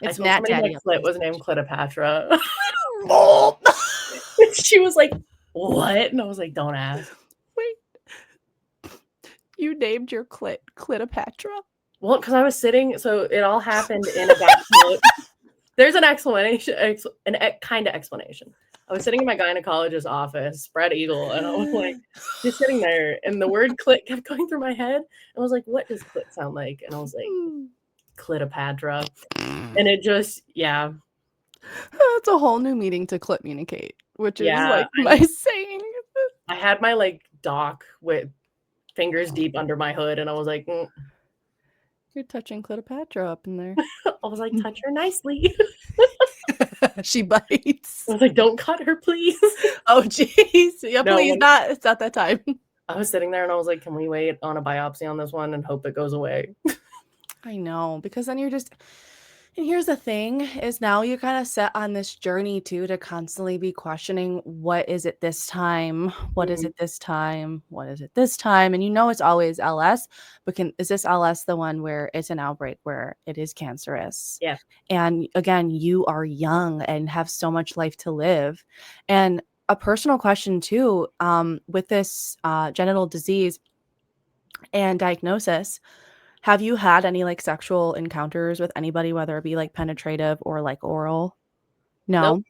It's Nat Daddy. My clit was named Cleopatra. She was like, what? And I was like, don't ask. Wait. You named your clit Cleopatra? Well, because I was sitting, so it all happened in a back. There's an explanation, kind of explanation. I was sitting in my gynecologist's office, spread eagle, and I was like, just sitting there, and the word clit kept going through my head. I was like, what does clit sound like? And I was like, Cleopatra. And it just, yeah. That's a whole new meaning to clit communicate, which is like my saying. I had my like doc with fingers deep under my hood, and I was like, You're touching Cleopatra up in there. I was like, touch her nicely. She bites. I was like, don't cut her, please. Oh, jeez. Yeah, no, please, not. It's not that time. I was sitting there and I was like, can we wait on a biopsy on this one and hope it goes away? I know, because then you're just, And here's the thing is now you kind of set on this journey too to constantly be questioning what is it this time? What is Mhm. it this time? What is it this time? And you know it's always LS, but is this LS the one where it's an outbreak where it is cancerous? Yeah. And again, you are young and have so much life to live. And a personal question too, with this genital disease and diagnosis, have you had any, like, sexual encounters with anybody, whether it be, like, penetrative or, like, oral? Nope. No?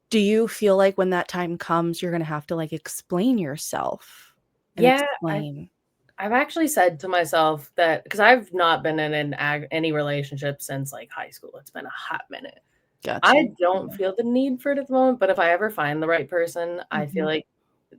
Do you feel like when that time comes, you're gonna have to, like, explain yourself and Yeah, explain? I've actually said to myself that because I've not been in any relationship since, like, high school, it's been a hot minute. Gotcha. I don't Yeah. feel the need for it at the moment, but if I ever find the right person, I feel Mhm. like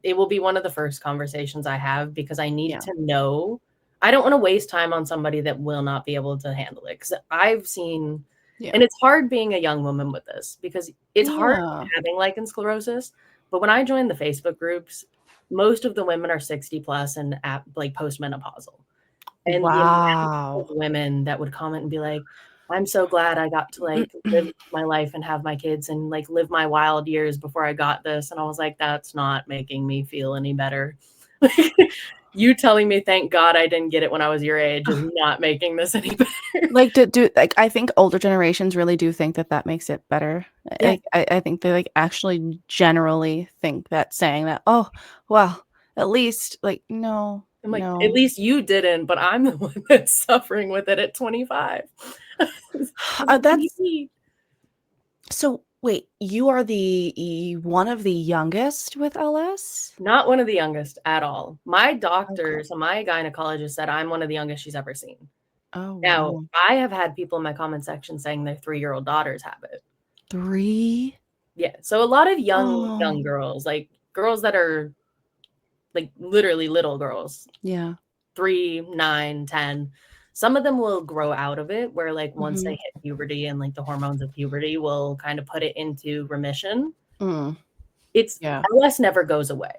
it will be one of the first conversations I have because I need Yeah. to know. I don't wanna waste time on somebody that will not be able to handle it. Because 'cause I've seen Yeah. and it's hard being a young woman with this because it's hard Yeah. having lichen sclerosus, but when I joined the Facebook groups, most of the women are 60 plus and at, like, postmenopausal. And the amount of Wow. women that would comment and be like, "I'm so glad I got to, like, live my life and have my kids and, like, live my wild years before I got this," and I was like, "That's not making me feel any better." You telling me, "Thank God I didn't get it when I was your age," is not making this any better. Like, like, I think older generations really do think that that makes it better. Yeah. I think they, like, actually generally think that saying that, "Oh, well, at least," like, no, I'm like, "At no. least you didn't, but I'm the one that's suffering with it at 25." I was like, "What do you That's mean?" so wait, you are one of the youngest with LS? Not one of the youngest at all. My Okay. doctor, so my gynecologist said I'm one of the youngest she's ever seen. Oh, Now, wow. I have had people in my comment section saying their 3-year-old daughters have it. 3? Yeah, so a lot of young Oh, girls, like, girls that are, like, literally little girls, yeah. 3, 9, 10. Some of them will grow out of it where, like, once they Mhm. hit puberty and, like, the hormones of puberty will kind of put it into remission. Mm, It's yeah. MS never goes away.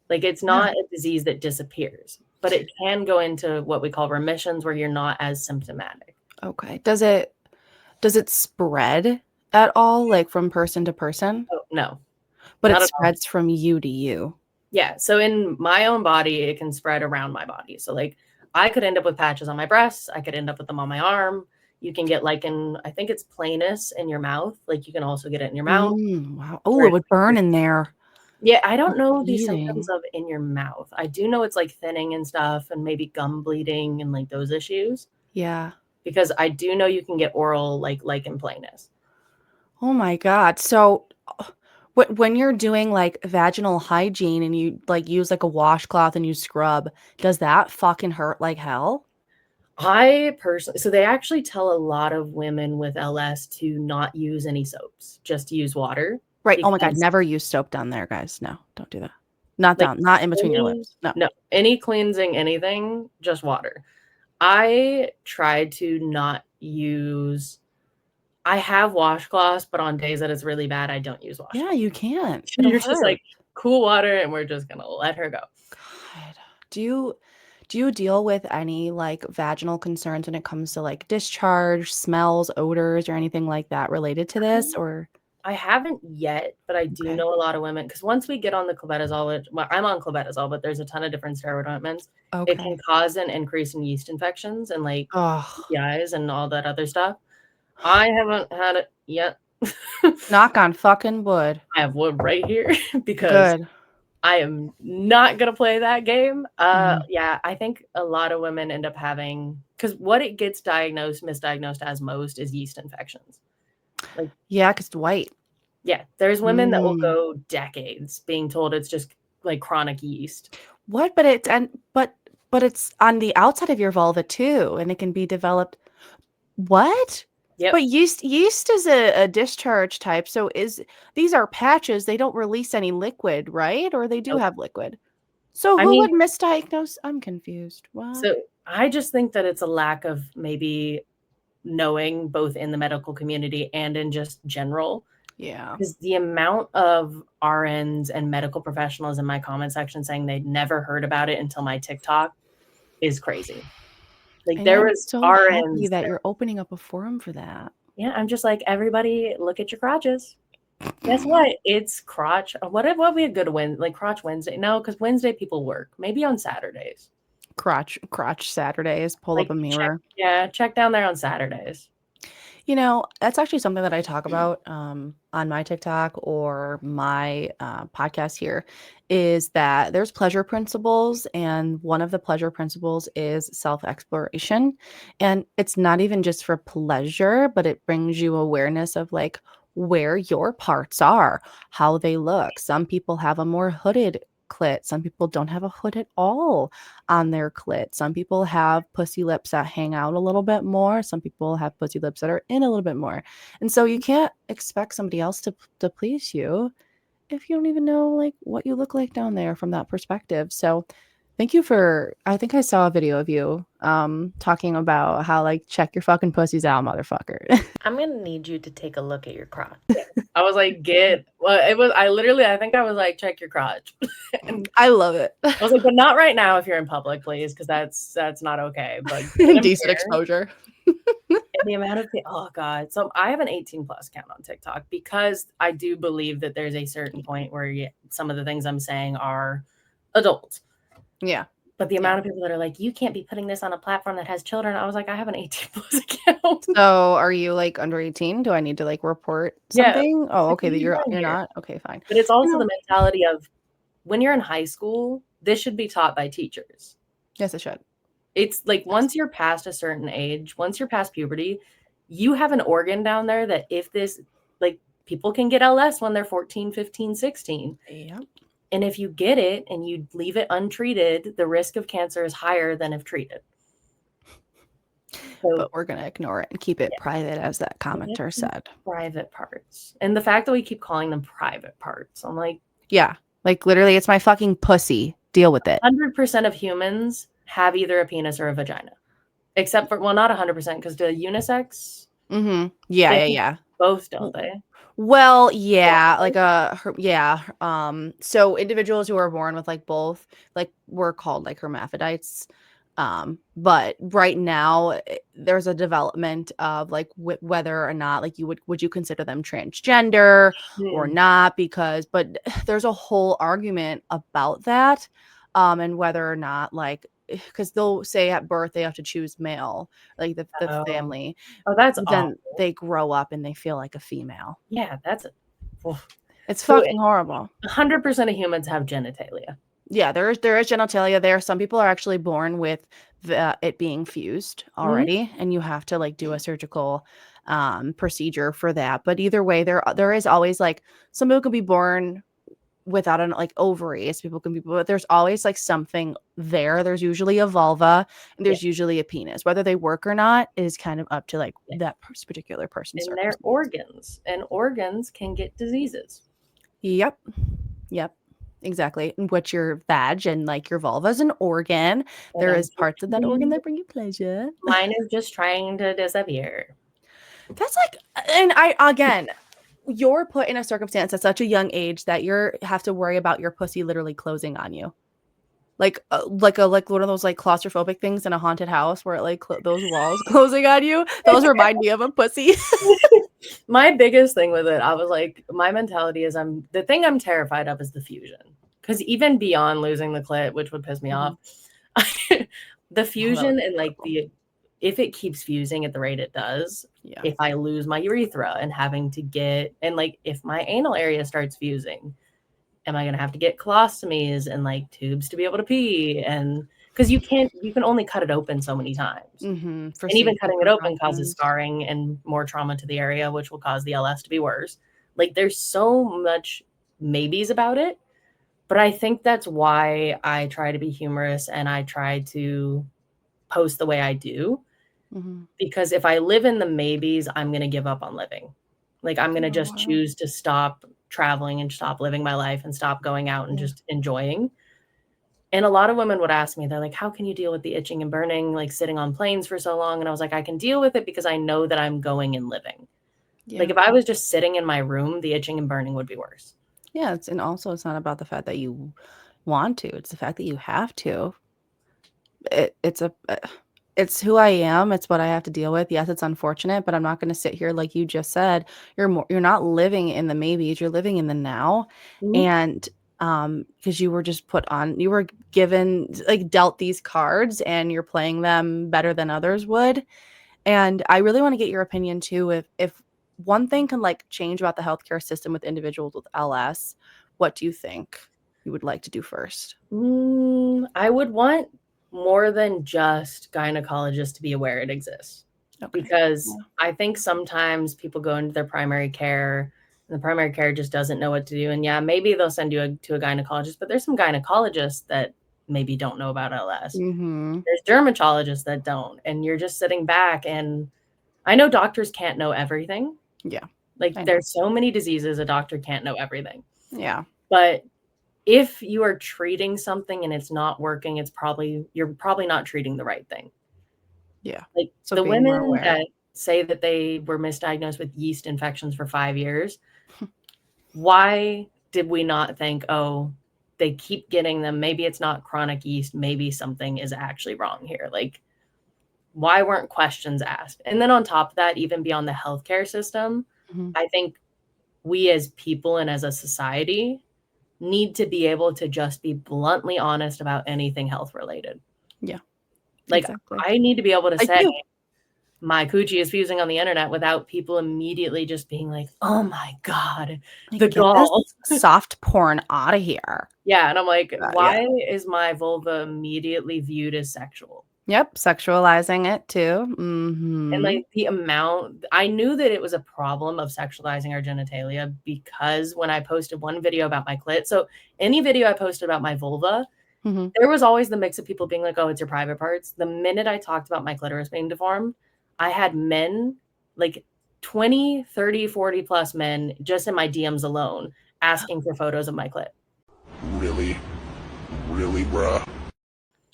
Like, it's Yeah. not a disease that disappears, but it can go into what we call remissions where you're not as symptomatic. Okay. Does it spread at all, like, from person to person? Oh, no, But it not at all. spreads from you to you? Yeah, so in my own body, it can spread around my body. So, like, I could end up with patches on my breasts, I could end up with them on my arm. You can get, like, in I think it's planus in your mouth, like, you can also get it in your mouth Wow. Oh, where it it's would burn in there yeah, I don't with know the symptoms bleeding. of in your mouth. I do know it's, like, thinning and stuff and maybe gum bleeding and, like, those issues, Yeah. because I do know you can get oral, like, lichen planus. Oh my god. So, when you're doing, like, vaginal hygiene and you, like, use, like, a washcloth and you scrub, does that fucking hurt like hell? I personally so they actually tell a lot of women with LS to not use any soaps, just to use water Right. Oh my god, because, never use soap down there, guys. No, don't do that. Not like, down, not in between your any lips. No. no, any cleansing, anything, just water. I try to not use I have washcloths, but on days that it's really bad, I don't use Yeah, washcloths. you can't. It'll You're just hurt. like, "Cool water, and we're just gonna let her go." God. Do you deal with any, like, vaginal concerns when it comes to, like, discharge, smells, odors, or anything like that related to this, or I haven't yet, but I do okay. know a lot of women because once we get on the clobetasol, which well, I'm on clobetasol, but there's a ton of different steroid ointments, it can Okay. cause an increase in yeast infections and, like, Oh, UTIs and all that other stuff. I haven't had it yet. knock on fucking wood. I have wood right here because Good. I am not gonna play that game. Mhm. Yeah, I think a lot of women end up having because what it gets misdiagnosed as most is yeast infections. Like, Yeah, 'cause it's white. yeah, there's women that will Mm. go decades being told it's just, like, chronic yeast. What? But it's and but it's on the outside of your vulva too, and it can be developed. What? Yep. But yeast is a discharge type, so is these are patches, they don't release any liquid, right? Or they do Nope. have liquid? So I who mean, would misdiagnose? I'm confused. What? so I just think that it's a lack of maybe knowing both in the medical community and in just general, Yeah. because the amount of RNs and medical professionals in my comment section saying they'd never heard about it until my TikTok is crazy. Like, And there I'm was so happy RNs that that you're opening up a forum for that. Yeah, I'm just like, everybody look at your crotches. Guess what? It's crotch. What would be a good win? Like crotch Wednesday? No, because Wednesday people work. Maybe on Saturdays. Crotch Saturdays, pull up Like a mirror. check down there on Saturdays. You know, that's actually something that I talk about on my TikTok or my podcast here is that there's pleasure principles. And one of the pleasure principles is self-exploration. And it's not even just for pleasure, but it brings you awareness of like where your parts are, how they look. Some people have a more hooded clit. Some people don't have a hood at all on their clit. Some people have pussy lips that hang out a little bit more. Some people have pussy lips that are in a little bit more. And so you can't expect somebody else to please you if you don't even know like what you look like down there from that perspective. So thank you for I think I saw a video of you talking about how like check your fucking pussies out, motherfucker. I'm gonna need you to take a look at your crotch. I was like, I think I was like, check your crotch. And I love it. I was like, but not right now if you're in public, please, because that's not okay. But Decent exposure. And the amount of oh god. So I have an 18 plus count on TikTok because I do believe that there's a certain point where some of the things I'm saying are adults. Yeah. But the amount of people that are like, you can't be putting this on a platform that has children. I was like, I have an 18 plus account. So are you like under 18? Do I need to like report something? Oh, okay. That you're not. Okay, fine. But it's also the mentality of when you're in high school, this should be taught by teachers. Yes, it should. It's like once you're past a certain age, once you're past puberty, you have an organ down there that if this, like people can get LS when they're 14, 15, 16. Yep. And if you get it and you leave it untreated, the risk of cancer is higher than if treated. So, but we're going to ignore it and keep it private, as that commenter said. Private parts. And the fact that we keep calling them private parts, I'm like, yeah, like literally it's my fucking pussy. Deal with it. 100% of humans have either a penis or a vagina. Except for, well, not 100% because the unisex. Mm-hmm. Yeah. Both, don't they? Well, yeah, like so individuals who are born with like both, like we're called like hermaphrodites. But right now there's a development of like whether or not like would you consider them transgender or not, but there's a whole argument about that, and whether or not like because they'll say at birth they have to choose male, like the family. Oh, that's then awful. They grow up and they feel like a female. Yeah, it's fucking horrible. 100% of humans have genitalia. Yeah, there is genitalia there. Some people are actually born with it being fused already, and you have to like do a surgical procedure for that. But either way, there is always like some people can be born without an like ovaries. People can be, but there's always like something there. There's usually a vulva and there's usually a penis. Whether they work or not is kind of up to like that particular person's and their organs. And organs can get diseases. Yep. Exactly. In which your vag and like your vulva is an organ. And there is parts of that organ that bring you pleasure. Mine is just trying to disappear. That's like, and again, you're put in a circumstance at such a young age that you have to worry about your pussy literally closing on you. Like one of those like claustrophobic things in a haunted house where it like those walls closing on you. Those remind me of a pussy. My biggest thing with it, I was like, my mentality is the thing I'm terrified of is the fusion. Because even beyond losing the clit, which would piss me off, the fusion and like if it keeps fusing at the rate it does, if I lose my urethra and having to get, and like if my anal area starts fusing, am I going to have to get colostomies and like tubes to be able to pee? And because you can only cut it open so many times. And even cutting it open causes scarring and more trauma to the area, which will cause the LS to be worse. Like there's so much maybes about it. But I think that's why I try to be humorous and I try to post the way I do. Because if I live in the maybes, I'm going to give up on living. Like I'm going to just choose to stop traveling and stop living my life and stop going out and just enjoying. And a lot of women would ask me, they're like, how can you deal with the itching and burning, like sitting on planes for so long? And I was like, I can deal with it because I know that I'm going and living. Like if I was just sitting in my room, the itching and burning would be worse. Yeah. And also it's not about the fact that you want to, it's the fact that you have to. It's it's who I am. It's what I have to deal with. Yes, it's unfortunate, but I'm not going to sit here like you just said. You're not living in the maybes. You're living in the now. Mhm. And because you were just you were given, like, dealt these cards and you're playing them better than others would. And I really want to get your opinion too. If one thing can, like, change about the healthcare system with individuals with LS, what do you think you would like to do first? I would want more than just gynecologists to be aware it exists. Okay. Because Yeah. I think sometimes people go into their primary care and the primary care just doesn't know what to do. And yeah, maybe they'll send you to a gynecologist, but there's some gynecologists that maybe don't know about LS. Mm-hmm. There's dermatologists that don't. And you're just sitting back, and I know doctors can't know everything. Yeah. Like, I know. there's so many diseases, a doctor can't know everything. Yeah. But if you are treating something and it's not working, you're probably not treating the right thing. Yeah. Like, So the being more women aware. that say that they were misdiagnosed with yeast infections for 5 years, why did we not think, "Oh, they keep getting them, maybe it's not chronic yeast, maybe something is actually wrong here." Like, why weren't questions asked? And then on top of that, even beyond the healthcare system, Mhm. I think we as people and as a society need to be able to just be bluntly honest about anything health related. Yeah. Like, Exactly. I need to be able to I say, do. "My coochie is fusing on the internet," without people immediately just being like, "Oh my god, Like, the get this gall." soft porn out of here. Yeah, and I'm like, Yeah. "Why is my vulva immediately viewed as sexual?" Yep. Sexualizing it too. And, Mm-hmm. like, the amount I knew that it was a problem of sexualizing our genitalia because when I posted one video about my clit, so any video I posted about my vulva, Mm-hmm. there was always the mix of people being like, "Oh, it's your private parts." The minute I talked about my clitoris being deformed, I had men, like 20, 30, 40 plus men just in my DMs alone asking for photos of my clit. Really? Really, bruh?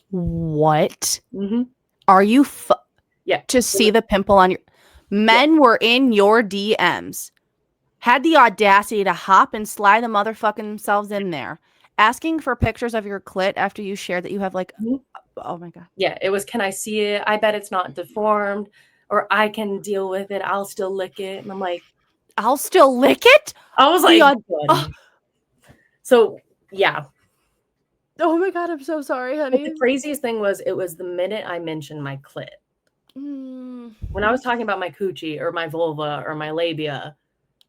What? Mhm. Are you Yeah. to see the pimple on your Yeah. men were in your DMs, had the audacity to hop and slide the motherfucking themselves in there, asking for pictures of your clit after you shared that you have, like, Mhm. oh my God. Yeah, it was, "Can I see it? I bet it's not deformed," or, "I can deal with it. I'll still lick it." And I'm like I'll still lick it? I was The like, aud oh, "Buddy." So, yeah. oh my God, I'm so sorry, But the honey. craziest thing was, it was the minute I mentioned my clit. Mm. When I was talking about my coochie or my vulva or my labia,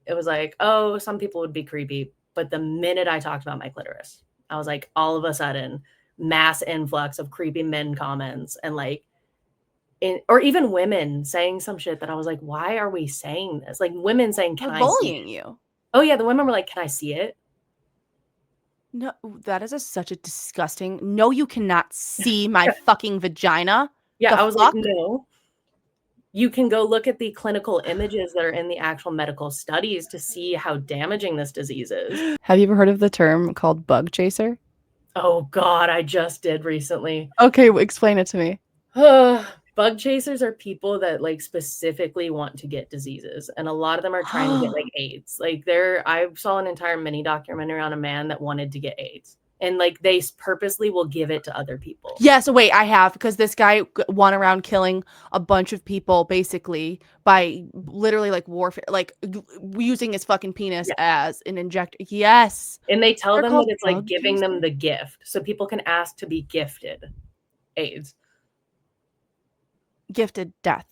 it was like, oh, some people would be creepy. But the minute I talked about my clitoris, I was like, all of a sudden, mass influx of creepy men comments and like, or even women saying some shit that I was like, why are we saying this? Like, women saying, can They're I see bullying it? you. Oh, yeah. The women were like, can I see it? No, that is such a disgusting. No, you cannot see my fucking vagina. Yeah. The I was like, fuck? no. You can go look at the clinical images that are in the actual medical studies to see how damaging this disease is. Have you ever heard of the term called bug chaser? Oh, God. I just did recently. Okay, explain it to me. Bug chasers are people that, like, specifically want to get diseases, and a lot of them are trying to get, like, AIDS. Like, I saw an entire mini documentary on a man that wanted to get AIDS, and, like, they purposely will give it to other people. Yes, wait, I have, because this guy went around killing a bunch of people basically by literally, like, warfare, like, using his fucking penis Yeah, as an injector. Yes. and they tell They're them that called it's, like, bug giving them chaser? the gift, so people can ask to be gifted AIDS. Gifted death.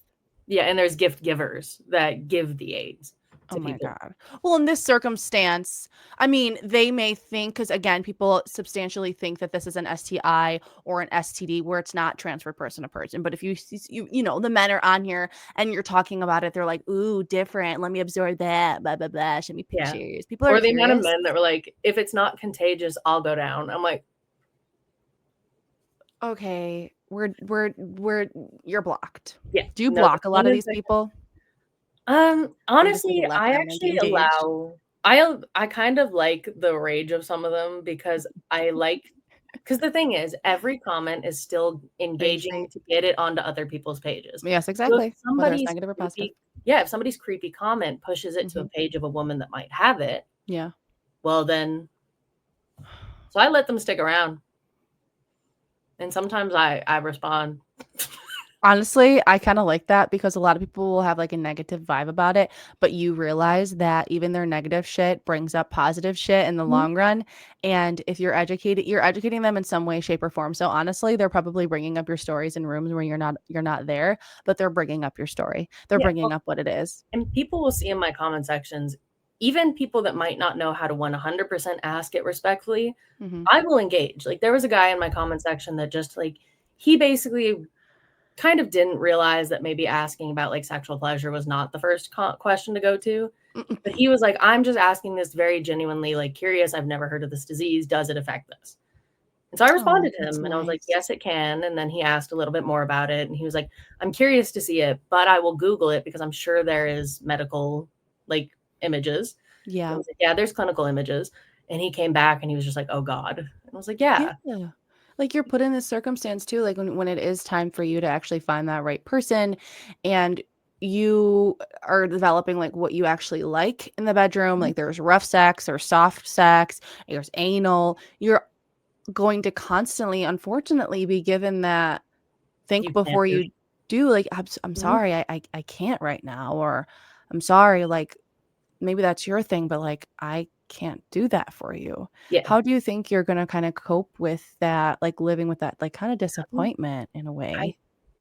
Yeah, and there's gift givers that give the AIDS Oh to my people. God. Well, in this circumstance, I mean, they may think, because again, people substantially think that this is an STI or an STD where it's not transferred person to person. But if the men are on here and you're talking about it, they're like, ooh, different. Let me absorb that. Blah, blah, blah. Show me Yeah. pictures. People are Or the amount of curious. men that were like, "If it's not contagious, I'll go down." I'm like, Okay, you're blocked. "Yeah, Do you no, the block a lot of moment these that." people? Or you just, like, Honestly, let I them actually engage? allow I kind of like the rage of some of them because because the thing is, every comment is still engaging They to get it onto other people's pages. yes, So if exactly. Whether it's somebody's negative or positive. creepy yeah, if somebody's creepy comment pushes it to a Mhm. page of a woman that might have it, Yeah. well then so I let them stick around, and sometimes I respond. Honestly, I kind of like that because a lot of people will have like a negative vibe about it, but you realize that even their negative shit brings up positive shit in the Mhm. long run. And if you're educating them in some way, shape, or form. So honestly, they're probably bringing up your stories in rooms where you're not there, but they're bringing up your story. They're Yeah, bringing well, up what it is. and people will see in my comment sections, even people that might not know how to 100% ask it respectfully, Hmm. I will engage. Like, there was a guy in my comment section that just, like, he basically kind of didn't realize that maybe asking about, like, sexual pleasure was not the first question to go to, but he was like, "I'm just asking this very genuinely, like, curious. I've never heard of this disease. Does it affect this?" And so I Oh, responded to that's him and I was like, nice. "Yes, it can." And then he asked a little bit more about it and he was like, "I'm curious to see it, but I will Google it because I'm sure there is medical, like, images." And I Yeah. was like, "Yeah, there's clinical images." And he came back and he was just like, "Oh God." And I was like, "Yeah." Yeah. Like you're put in this circumstance too, like when it is time for you to actually find that right person and you are developing like what you actually like in the bedroom. Mhm. Like there's rough sex or soft sex, there's anal. You're going to constantly, unfortunately, be given that think You can't before do you do, like, I'm Mhm. sorry, I can't right now, or I'm sorry, like maybe that's your thing, but like I can't do that for you. Yeah. How do you think you're gonna kind of cope with that, like living with that, like kind of Um, disappointment in a I way?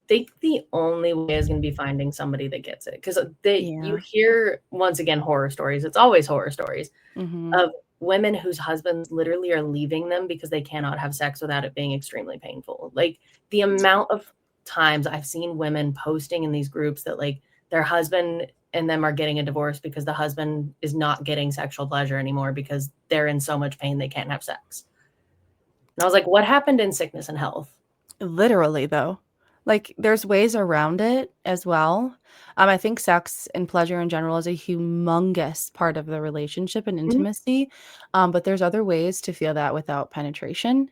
think the only way is gonna be finding somebody that gets it, 'cause, they you Yeah. hear, once again, horror stories, it's always horror stories, Mm-hmm. of women whose husbands literally are leaving them because they cannot have sex without it being extremely painful. Like, the amount of times I've seen women posting in these groups that, like, their husband and them are getting a divorce because the husband is not getting sexual pleasure anymore because they're in so much pain they can't have sex. And I was like, "What happened in sickness and health?" Literally, though. Like, there's ways around it as well. I think sex and pleasure in general is a humongous part of the relationship and Mhm. intimacy. But there's other ways to feel that without penetration.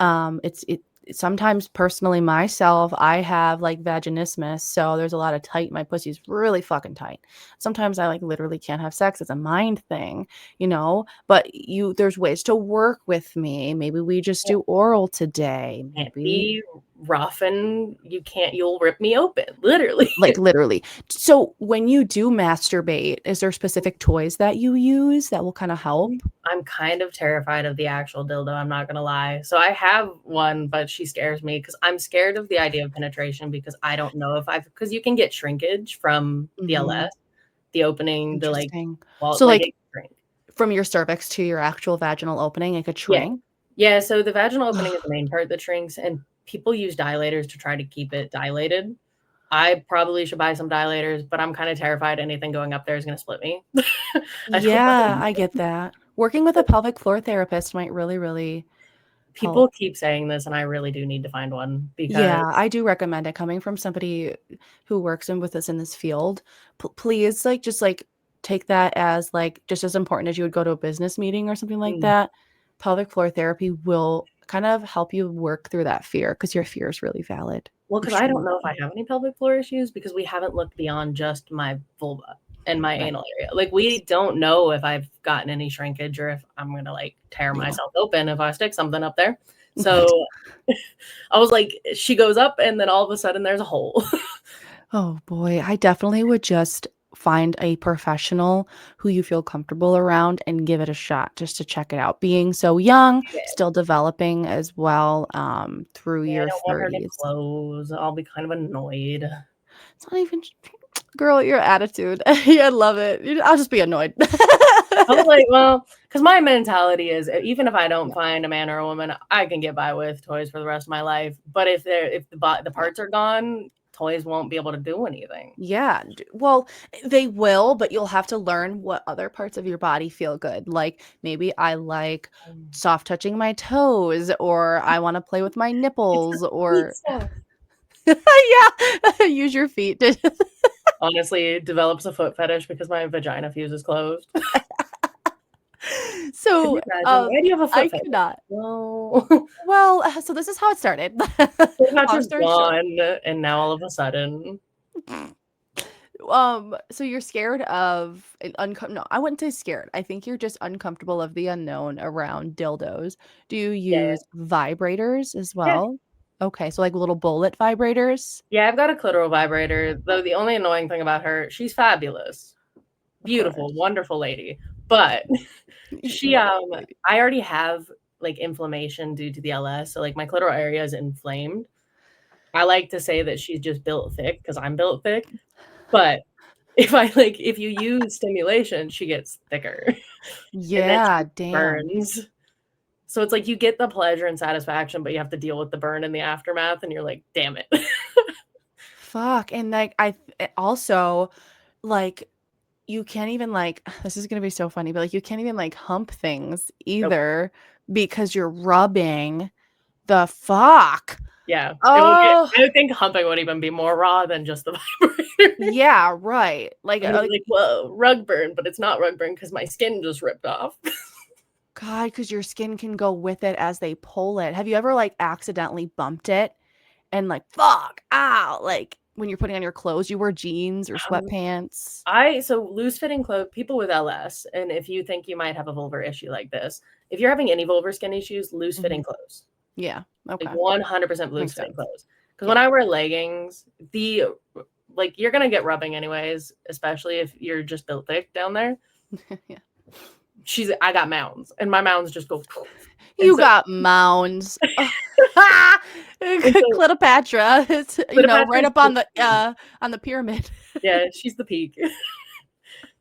It sometimes personally myself, I have like vaginismus, so there's a lot of tight. My pussy's really fucking tight. Sometimes I like literally can't have sex. It's a mind thing, you know. But there's ways to work with me. Maybe we just Yeah, do oral today. can't Maybe be rough and you'll rip me open, literally. like literally. So when you do masturbate, is there specific toys that you use that will kind of help? I'm kind of terrified of the actual dildo, I'm not gonna lie. So I have one, but she scares me because 'cause I'm scared of the idea of penetration because I don't know if I've because you can get shrinkage from the Hmm. LS, the opening, the, like, Interesting. well, So like, it like can shrink. from your cervix to your actual vaginal opening, it could Yeah. shrink. Yeah, so the vaginal opening is the main part that shrinks, and people use dilators to try to keep it dilated. I probably should buy some dilators, but I'm kinda terrified anything going up there is gonna split me. I don't Yeah, know. I get that. Working with a pelvic floor therapist might really, really help. People keep saying this, and I really do need to find one because Yeah, I do recommend it coming from somebody who works in with us in this field. Please, like, just like take that as like just as important as you would go to a business meeting or something like mm, that. Pelvic floor therapy will kind of help you work through that fear because your fear is really valid. well, because I don't know if I Extremely. have any pelvic floor issues because we haven't looked beyond just my vulva and my Right. anal area. Like, we don't know if I've gotten any shrinkage or if I'm gonna, like, tear Yeah. myself open if I stick something up there. So, I was like, she goes up and then all of a sudden there's a hole. Oh boy, I definitely would just find a professional who you feel comfortable around and give it a shot just to check it out. Being so young, Yeah. still developing as well, through Yeah, I your don't want her to 30s. close. I'll be kind of annoyed. It's not even girl, your attitude. Yeah, I love it. I'll just be annoyed. I was like, well, because my mentality is even if I don't Yeah, find a man or a woman, I can get by with toys for the rest of my life. But if the yeah. parts are gone, toys won't be able to do anything. Yeah, well, they will, but you'll have to learn what other parts of your body feel good. Like maybe I like soft touching my toes, or I want to play with my It's the nipples, sweet or stuff. yeah, use your feet. Honestly, it develops a foot fetish because my vagina fuse is closed. Could So, you imagine? Why do you have a I foot fetish? cannot. No. Well, so this is how it started. What about Long just story short. gone and now all of a sudden So you're scared of no, I wouldn't say scared. I think you're just uncomfortable of the unknown around dildos. Do you yeah. use vibrators as Yeah. well? Okay, so like little bullet vibrators? Yeah, I've got a clitoral vibrator, though the only annoying thing about her, she's fabulous. Of Beautiful, course. wonderful lady. But she, Wonderful lady. I already have like inflammation due to the LS. So like my clitoral area is inflamed. I like to say that she's just built thick because I'm built thick. But if you use stimulation, she gets thicker. And then Yeah, she damn. burns. So it's like you get the pleasure and satisfaction, but you have to deal with the burn in the aftermath, and you're like, damn it. Fuck. And like also like you can't even like this is gonna be so funny, but like you can't even like hump things Nope. either because you're rubbing the fuck. Yeah. Oh I would think humping would even be more raw than just the vibrator. yeah, right. Like I'm gonna be like, whoa, rug burn, but it's not rug burn because my skin just ripped off. God, because your skin can go with it as they pull it. Have you ever like accidentally bumped it and like fuck ow like when you're putting on your clothes, you wear jeans or sweatpants? So loose fitting clothes, people with LS, and if you think you might have a vulvar issue like this, if you're having any vulvar skin issues, loose fitting clothes. Yeah. Like Okay. 100% loose Makes fitting sense. clothes. Because Yeah. when I wear leggings, you're gonna get rubbing anyways, especially if you're just built thick down there. Yeah. I got mounds, and my mounds just go. You got mounds. Cleopatra. It's right up on the pyramid. Yeah, she's the peak.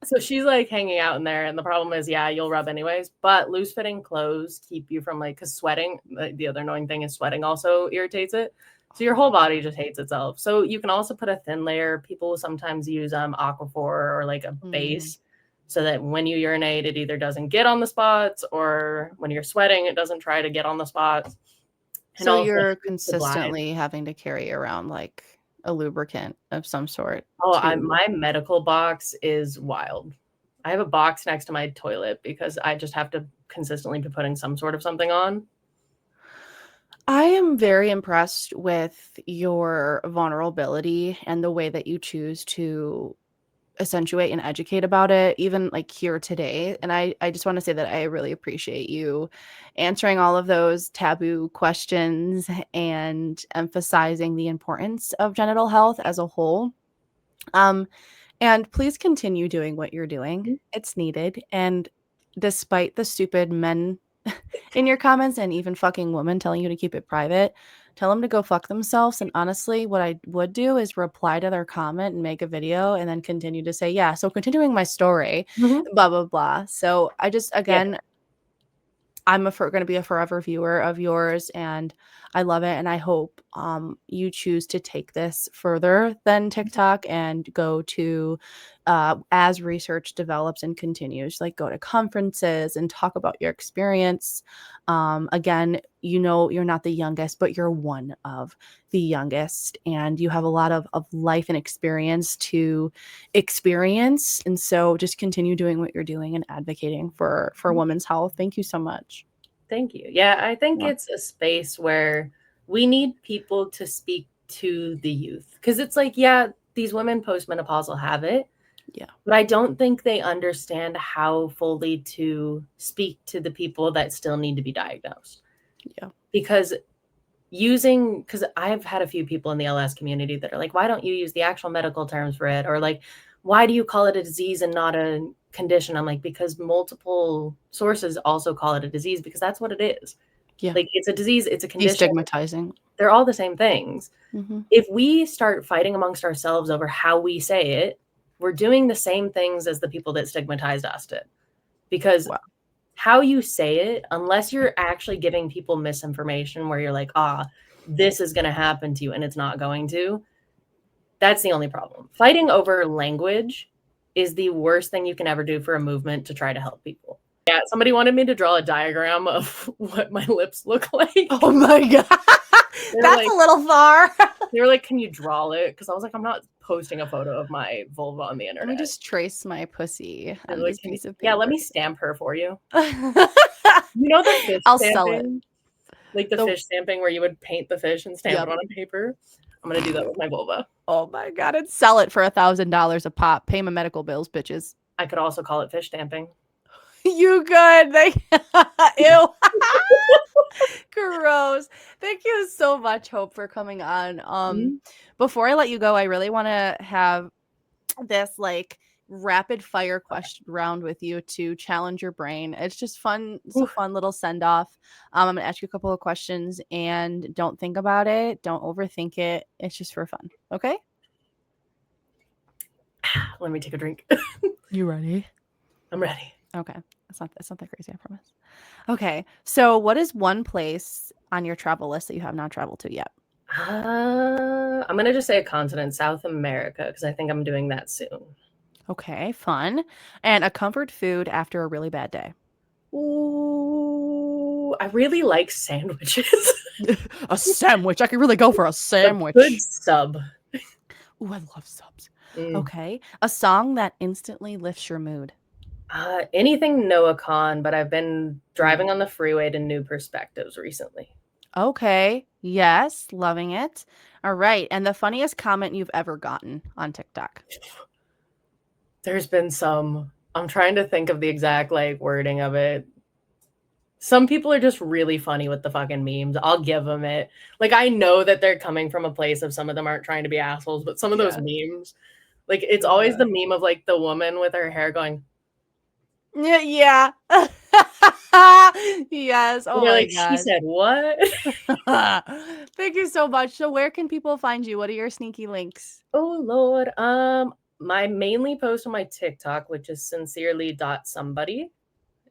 So she's like hanging out in there, and the problem is, yeah, you'll rub anyways. But loose fitting clothes keep you from because sweating. The other annoying thing is sweating also irritates it. So your whole body just hates itself. So you can also put a thin layer. People will sometimes use Aquaphor or like a base, so that when you urinate, it either doesn't get on the spots, or when you're sweating, it doesn't try to get on the spots. And So also you're consistently having to carry around like a lubricant of some sort. my medical box is wild. I have a box next to my toilet because I just have to consistently be putting some sort of something on. I am very impressed with your vulnerability and the way that you choose to accentuate and educate about it, even like here today. And I just want to say that I really appreciate you answering all of those taboo questions and emphasizing the importance of genital health as a whole. And please continue doing what you're doing. It's needed. And despite the stupid men in your comments and even fucking women telling you to keep it private, tell them to go fuck themselves. And honestly, what I would do is reply to their comment and make a video and then continue to say, yeah, so continuing my story, blah, blah, blah. So I just, again, I'm going to be a forever viewer of yours, and I love it. And I hope you choose to take this further than TikTok and go to, as research develops and continues, like go to conferences and talk about your experience. Again, you're not the youngest, but you're one of the youngest, and you have a lot of life and experience to experience. And so just continue doing what you're doing and advocating for women's health. Thank you so much. Thank you. Yeah, I think it's a space where we need people to speak to the youth, because it's like, yeah, these women postmenopausal have it. Yeah. But I don't think they understand how fully to speak to the people that still need to be diagnosed. Yeah. Because I've had a few people in the LS community that are like, why don't you use the actual medical terms for it? Or like, why do you call it a disease and not a condition? I'm like, because multiple sources also call it a disease, because that's what it is. Yeah. Like, it's a disease, it's a condition. Destigmatizing. They're all the same things. If we start fighting amongst ourselves over how we say it, we're doing the same things as the people that stigmatized us did. Because how you say it, unless you're actually giving people misinformation where you're like, this is going to happen to you, and it's not going to, that's the only problem. Fighting over language is the worst thing you can ever do for a movement to try to help people. Yeah, somebody wanted me to draw a diagram of what my lips look like. Oh my God. That's a little far. They were like, can you draw it? Because I was like, I'm not posting a photo of my vulva on the internet. Let me just trace my pussy on like, this piece of paper. Yeah, let me stamp her for you. The fish I'll stamping? sell it. Like the fish stamping where you would paint the fish and stamp it on a paper. I'm going to do that with my vulva. Oh my God. And sell it for $1,000 a pop. Pay my medical bills, bitches. I could also call it fish stamping. You good. Ew. Gross. Thank you so much, Hope, for coming on. Mhm. Before I let you go, I really want to have this like rapid fire question round with you to challenge your brain. It's just fun. It's a Oof. fun little send off. I'm gonna ask you a couple of questions and don't think about it. Don't overthink it. It's just for fun. Okay? Let me take a drink. You ready? I'm ready. Okay. It's not that crazy, I promise. Okay. So what is one place on your travel list that you have not traveled to yet? I'm gonna just say a continent, South America, because I think I'm doing that soon. Okay, fun. And a comfort food after a really bad day. Ooh, I really like sandwiches. A sandwich. I could really go for a A sandwich. good sub. Ooh, I love subs. Mm. Okay. A song that instantly lifts your mood. Anything Noah Khan, but I've been driving on the freeway to New Perspectives recently. Okay. Yes, loving it. All right. And the funniest comment you've ever gotten on TikTok. There's been some. I'm trying to think of the exact like wording of it. Some people are just really funny with the fucking memes. I'll give them it. Like I know that they're coming from a place of some of them aren't trying to be assholes, but some of those memes, like it's always the meme of like the woman with her hair going. Yeah. Yes. Oh They're my like, she god. said what? Thank you so much. So where can people find you? What are your sneaky links? Oh Lord. My mainly post on my TikTok, which is sincerely.somebody.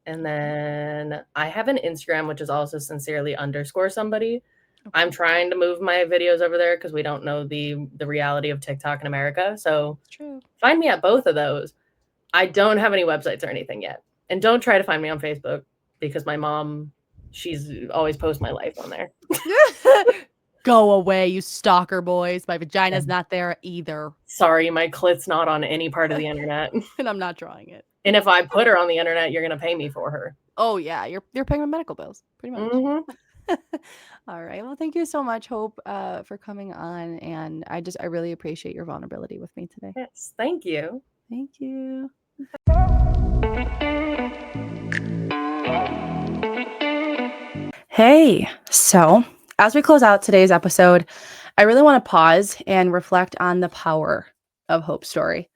And then I have an Instagram, which is also sincerely_somebody. I'm trying to move my videos over there because we don't know the reality of TikTok in America. So It's true. find me at both of those. I don't have any websites or anything yet. And don't try to find me on Facebook because my mom, she's always post my life on there. Go away, you stalker boys. My vagina's not there either. Sorry, my clit's not on any part of the internet. And I'm not drawing it. And if I put her on the internet, you're gonna pay me for her. Oh yeah, you're paying my medical bills, pretty much. Mm-hmm. All right. Well, thank you so much, Hope, for coming on. And I really appreciate your vulnerability with me today. Yes, thank you. Thank you. Hey, so as we close out today's episode, I really want to pause and reflect on the power of Hope's story.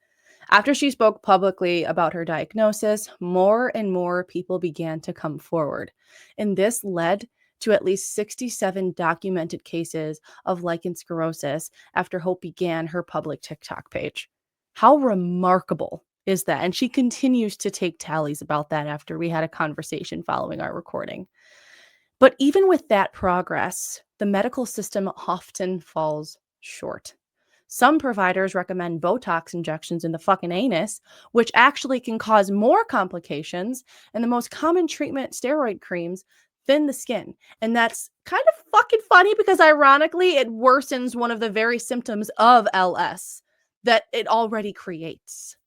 After she spoke publicly about her diagnosis, more and more people began to come forward. And this led to at least 67 documented cases of lichen sclerosus after Hope began her public TikTok page. How remarkable is that? And she continues to take tallies about that after we had a conversation following our recording. But even with that progress, the medical system often falls short. Some providers recommend Botox injections in the fucking anus, which actually can cause more complications. And the most common treatment, steroid creams, thin the skin. And that's kind of fucking funny because ironically, it worsens one of the very symptoms of LS that it already creates.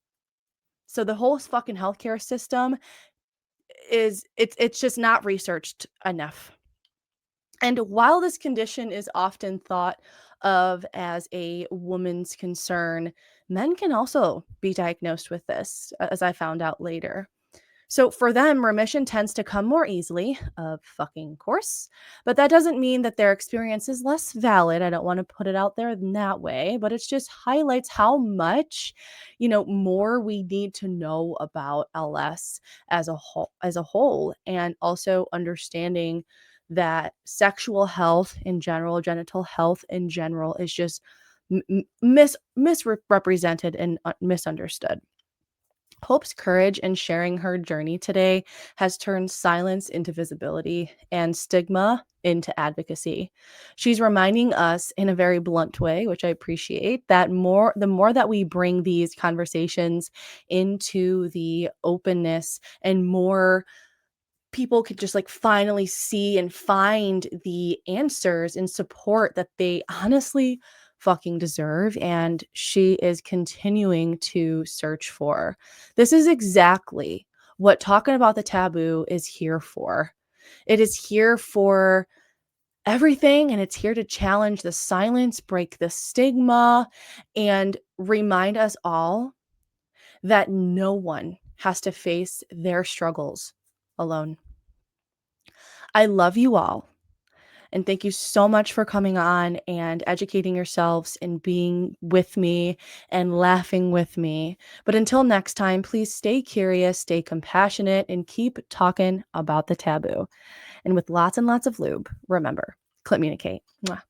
So the whole fucking healthcare system it's just not researched enough. And while this condition is often thought of as a woman's concern, men can also be diagnosed with this, as I found out later. So for them, remission tends to come more easily, of fucking course, but that doesn't mean that their experience is less valid. I don't want to put it out there in that way, but it just highlights how much, more we need to know about LS as a whole, and also understanding that sexual health in general, genital health in general is just misrepresented and misunderstood. Hope's courage in sharing her journey today has turned silence into visibility and stigma into advocacy. She's reminding us in a very blunt way, which I appreciate, that the more that we bring these conversations into the openness and more people could just like finally see and find the answers and support that they honestly fucking deserve, and she is continuing to search for. This is exactly what Talking About the Taboo is here for. It is here for everything, and it's here to challenge the silence, break the stigma, and remind us all that no one has to face their struggles alone. I love you all. And thank you so much for coming on and educating yourselves and being with me and laughing with me. But until next time, please stay curious, stay compassionate, and keep talking about the taboo. And with lots and lots of lube, remember, communicate. Mwah.